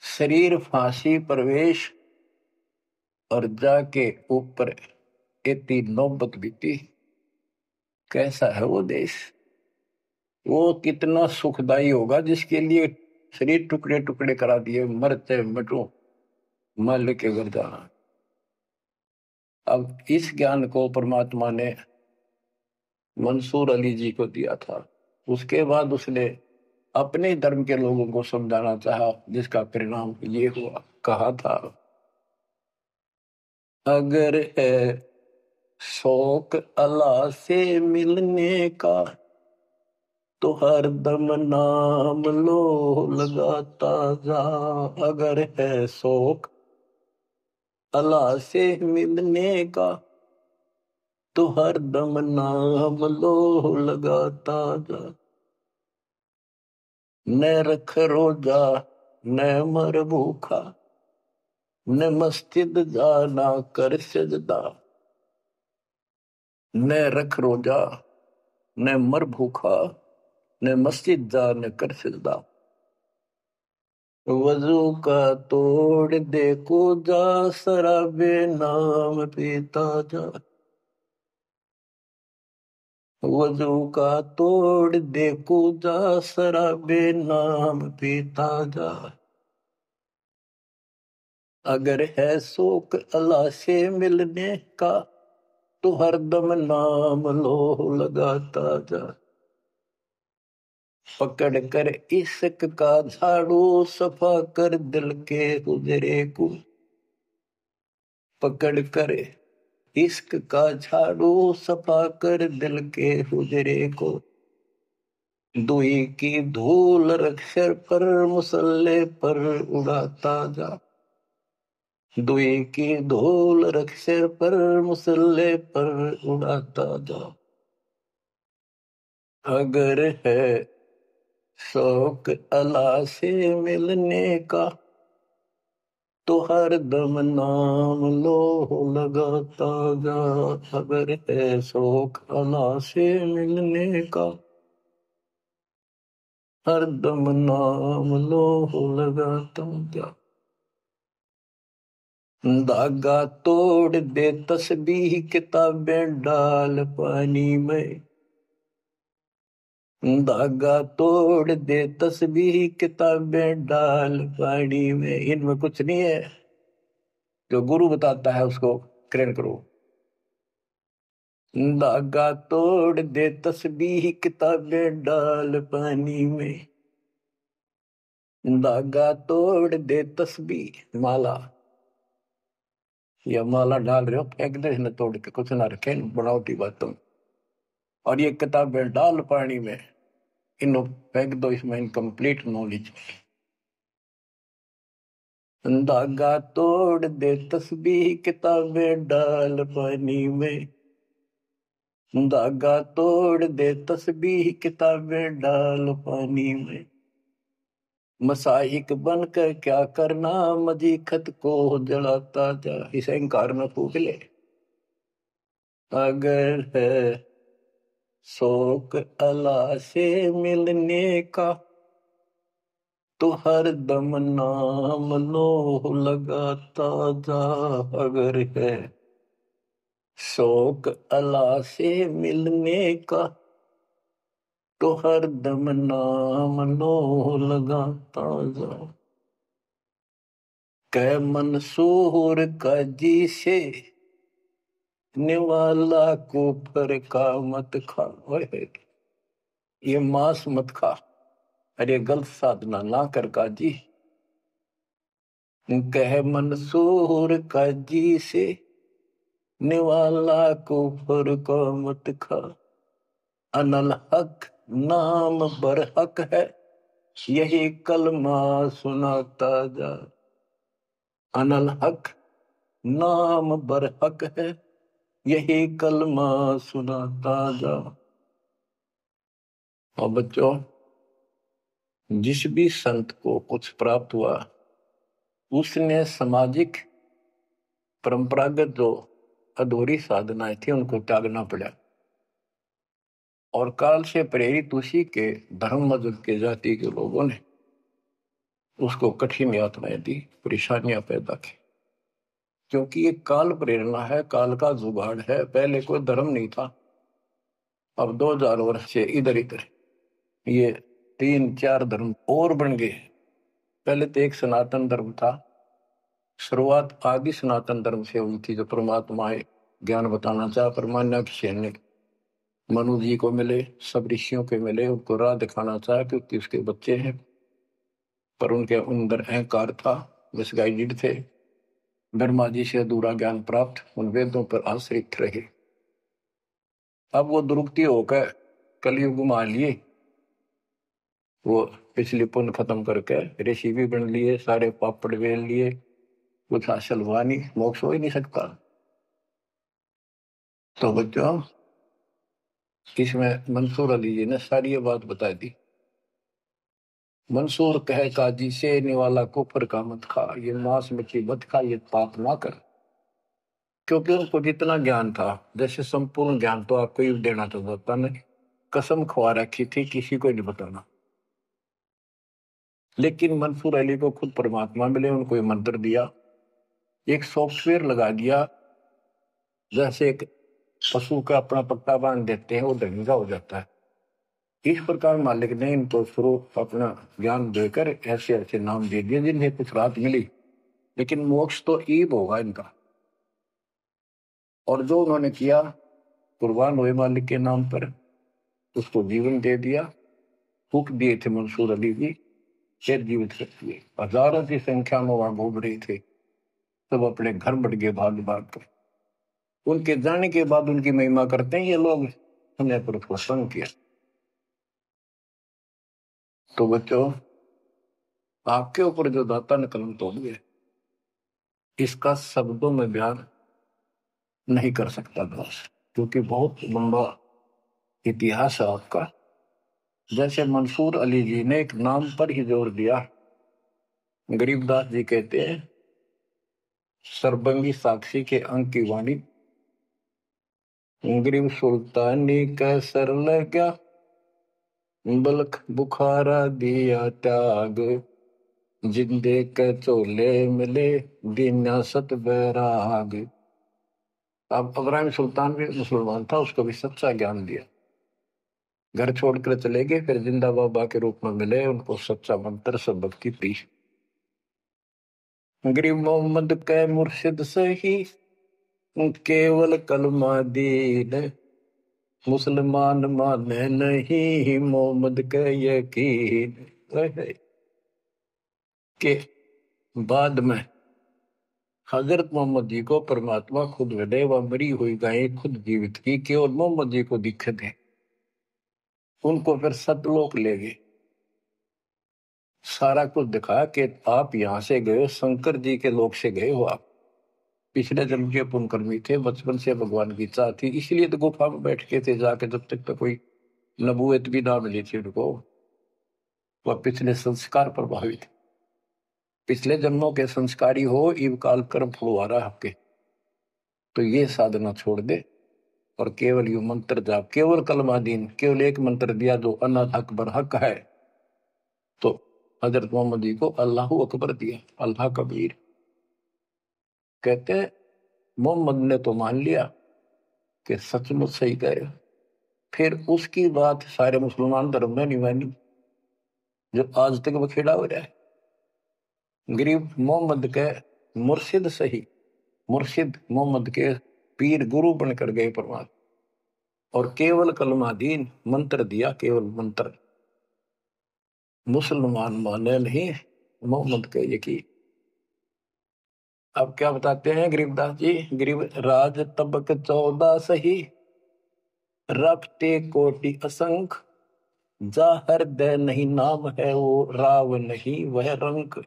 शरीर फांसी प्रवेश और जाके ऊपर इतनी नौबत बीती। कैसा है वो देश? वो कितना सुखदाई होगा जिसके लिए शरीर टुकड़े टुकड़े करा दिए, मरते मटो मल के घर जाना। अब इस ज्ञान को परमात्मा ने मंसूर अली जी को दिया था। उसके बाद उसने अपने धर्म के लोगों को समझाना चाहा, जिसका परिणाम ये हुआ। कहा था, अगर है शौक अल्लाह से मिलने का तो हर दम नाम लो लगाता जा। अगर है शौक अल्लाह से मिलने का तो हर दम नाम लो लगाता जा। न रख रोजा न मर भूखा, न मस्जिद जाना कर सजदा। न रख रोजा न मर भूखा, न मस्जिद जा न कर सजदा। वजू का तोड़ दे को जा, शराबे नाम पीता जा। वजू का तोड़ दे को जा, शराबे नाम पीता जा। अगर है शौक अल्लाह से मिलने का तो हरदम नाम लो लगाता जा। पकड़ कर इश्क का झाड़ू, सफा कर दिल के हुजरे को। पकड़ कर इश्क का झाड़ू, सफा कर दिल के हुजरे को। दुई की धूल रख सिर पर, मुसल्ले पर उड़ाता जा। दुई की धूल रख सिर पर, मुसल्ले पर उड़ाता जा। अगर है शौक अल्लाह से मिलने का तो हर दम नाम लो लगाता जा। अगर है शौक अल्लाह से मिलने का हर दम नाम लो लगाता जा। धागा तोड़ दे तस्बीह, किताबें डाल पानी में। धागा तोड़ दे तस्बीह, किताबें डाल पानी में। इनमें कुछ नहीं है, जो गुरु बताता है उसको ग्रहण करो। धागा तोड़ दे तस्बीह, किताबें डाल पानी में। धागा तोड़ दे तस्बीह, माला या माला डाल रहे हो, फेंक दे न तोड़ के, कुछ ना रखे बनावटी बातों। और ये किताबें डाल पानी में, इनको फेंक दो, इसमें इनकम्प्लीट नॉलेज। धागा तोड़ दे तस्बीह, किताबें डाल पानी में। धागा तोड़ दे तस्बीह, किताबें डाल पानी में। मसाइक बनकर क्या करना, मजी खत को जलाता जा। इसे इंकार न फूक ले। अगर है शौक अल्लाह से मिलने का तो हर दम नाम लो लगाता जा। अगर है शौक अल्लाह से मिलने का तो हर दम नाम लो लगाता जा। कै मंसूर का जी से निवाला को पर का मत खा। ये मांस मत खा, अरे गलत साधना ना कर काजी। कह मंसूर काजी से निवाला को फर को मत खा। अनल हक नाम बर हक है, यही कलमा सुनाता जा। अनल हक नाम बर हक है, यही कलमा सुनाता जा। और बच्चों, जिस भी संत को कुछ प्राप्त हुआ उसने सामाजिक परंपरागत जो अधूरी साधनाएं थी उनको त्यागना पड़ा। और काल से प्रेरित उसी के धर्म मजहब के जाति के लोगों ने उसको कठिन यातनाएं दी, परेशानियां पैदा की। क्योंकि ये काल प्रेरणा है, काल का जुगाड़ है। पहले कोई धर्म नहीं था, अब 2000 वर्ष से इधर इधर ये 3-4 धर्म और बन गए। पहले तो एक सनातन धर्म था, शुरुआत आदि सनातन धर्म से हुई थी, जो परमात्मा ज्ञान बताना चाह परमान्या की। मनु जी को मिले, सब ऋषियों के मिले, उनको राह दिखाना चाहा क्योंकि उसके बच्चे हैं, पर उनके अंदर अहंकार था, मिसगाइडेड थे। ब्रह्मा जी से अधूरा ज्ञान प्राप्त, उन वेदों पर आश्रित रहे। अब वो दुरुक्ति होकर कलयुग में आ लिए, वो पिछली पुण्य खत्म करके ऋषि भी बन लिए, सारे पापड़ बेल लिए, कुछ हासिल हुआ नहीं, मोक्ष हो ही नहीं सकता। तो बच्चों, इसमें मंसूर अली जी ने सारी ये बात बता दी। मंसूर कहे काजी से निवाला कुफर का मत खा, ये मांस मछली मत खा, ये पाप ना कर। क्योंकि उनको जितना ज्ञान था, जैसे संपूर्ण ज्ञान तो आपको ही देना चाहता नहीं, कसम खवा रखी थी किसी को नहीं बताना। लेकिन मंसूर अली को खुद परमात्मा मिले, उनको ये मंत्र दिया, एक सॉफ्टवेयर लगा दिया, जैसे एक पशु का अपना पट्टा बांध देते हैं, वो ढंगा हो जाता है। इस प्रकार मालिक ने इनको शुरू अपना ज्ञान देकर ऐसे ऐसे नाम दे दिए जिन्हें कुछ राहत मिली, लेकिन मोक्ष तो ईब होगा इनका। और जो उन्होंने किया, कुर्बान हुए मालिक के नाम पर, उसको जीवन दे दिया। फूक दिए थे मंसूर अली जी, फिर जीवित कर दिए। हजारों की संख्या में वहां घूम रहे थे, सब अपने घर बढ़ गए भाग भाग कर। उनके जाने के बाद उनकी महिमा करते हैं ये लोग, हमने पर उसको संग किया। तो बच्चों, आपके ऊपर जो दाता ने कलम तोड़ दिया, इसका शब्दों में बयान नहीं कर सकता दास, क्योंकि बहुत लंबा इतिहास है आपका। जैसे मंसूर अली जी ने एक नाम पर ही जोर दिया। गरीबदास जी कहते हैं, सरबंगी साक्षी के अंक की वाणी, गरीब सुल्तानी का सर लगा, बलख बुखारा दिया त्याग, जिंदे के चोले मिले दीना सत बैराग। अब इब्राहिम सुल्तान भी मुसलमान था, उसको भी सच्चा ज्ञान दिया, घर छोड़कर चले गए, फिर जिंदा बाबा के रूप में मिले, उनको सच्चा मंत्र सबक की दी। गरीब मोहम्मद के मुर्शिद सही, केवल कलमा दीन, मुसलमान माने नहीं मोहम्मद के यकीन। के बाद में हजरत मोहम्मद जी को परमात्मा खुद मिले, वह मरी हुई गायें खुद जीवित की, केवल मोहम्मद जी को दिखे थे। उनको फिर सतलोक ले गए, सारा कुछ दिखाया कि आप यहां से गए, शंकर जी के लोक से गए हो आप, पिछले जन्म के पुण्यकर्मी थे, बचपन से भगवान की इच्छा थी, इसलिए तो गुफा में बैठ के थे जाके, जब तक तो कोई नबूवत भी ना मिली थी उनको। वह पिछले संस्कार प्रभावित, पिछले जन्मों के संस्कारी हो, इव काल कर्म फुलवारा आपके, तो ये साधना छोड़ दे और केवल यू मंत्र जाप, केवल कलमा दीन, केवल एक मंत्र दिया जो अनाथ अकबर हक है। तो हजरत मोहम्मद जी को अल्लाह अकबर दिया, अल्लाह कबीर। कहते हैं मोहम्मद ने तो मान लिया कि सचमुच सही कहे, फिर उसकी बात सारे मुसलमान धर्म में नहीं मानी, जो आज तक बखेड़ा हो रहा है। गरीब मोहम्मद के मुर्शिद सही, मुर्शिद मोहम्मद के पीर गुरु बनकर गए परमात्मा, और केवल कलमा दीन मंत्र दिया, केवल मंत्र। मुसलमान माने नहीं मोहम्मद के यकीन। अब क्या बताते हैं गरीबदास जी, गरीब राज तबक 14 सही, रखते कोटि असंख, जा हृदय नहीं नाम है वो, राव नहीं वह रंक।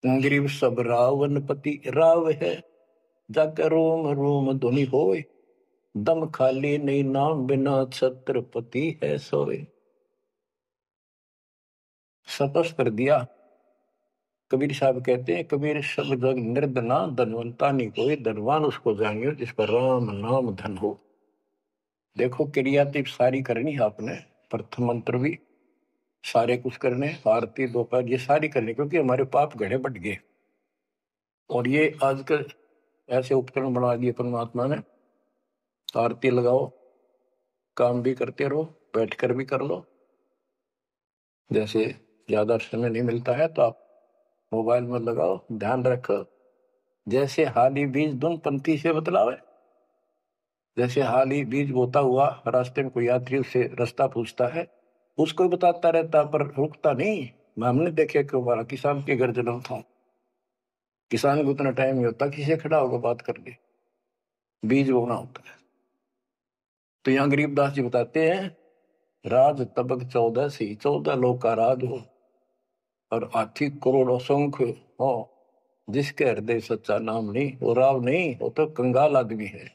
गरीब सब रावण पति राव है, जाकर रोम रोम धुनि होए, दम खाली नहीं नाम बिना छत्रपति है सोए। सपस कर दिया। कबीर साहब कहते हैं, कबीर सब जग निर्धना, धनवंता नहीं कोई, धनवान उसको जानियो जिस पर राम नाम धन हो। देखो क्रियातिप सारी करनी है आपने, प्रथम मंत्र भी सारे कुछ करने, आरती दोपहर ये सारी करनी, क्योंकि हमारे पाप घड़े बढ़ गए। और ये आजकल ऐसे उपकरण बना दिए परमात्मा ने, आरती लगाओ, काम भी करते रहो, बैठकर भी कर लो। जैसे ज्यादा समय नहीं मिलता है तो आप मोबाइल में लगाओ, ध्यान रखो, जैसे हाली बीज धुन पंक्ति से बतलावे, जैसे हाल ही बीज बोता हुआ रास्ते में कोई यात्री उससे रास्ता पूछता है, उसको बताता रहता पर रुकता नहीं। हमने देखे कि हमारा किसान के घर जन्म था, किसान को उतना टाइम नहीं होता किसी से खड़ा होगा बात करके, बीज बोना होता है। तो यहाँ गरीबदास जी बताते हैं, राज तबक 14 सी, 14 लोग का राज हो और हाथी करोड़ों संख्य हो, जिसके हृदय सच्चा नाम नहीं, वो राव नहीं, वो तो कंगाल आदमी है।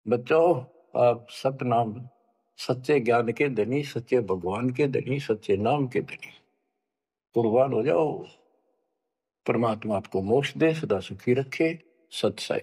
बच्चों, आप सतनाम, सच्चे ज्ञान के धनी, सच्चे भगवान के धनी, सच्चे नाम के धनी कुर्बान हो जाओ। परमात्मा आपको मोक्ष दे, सदा सुखी रखे। सत साई।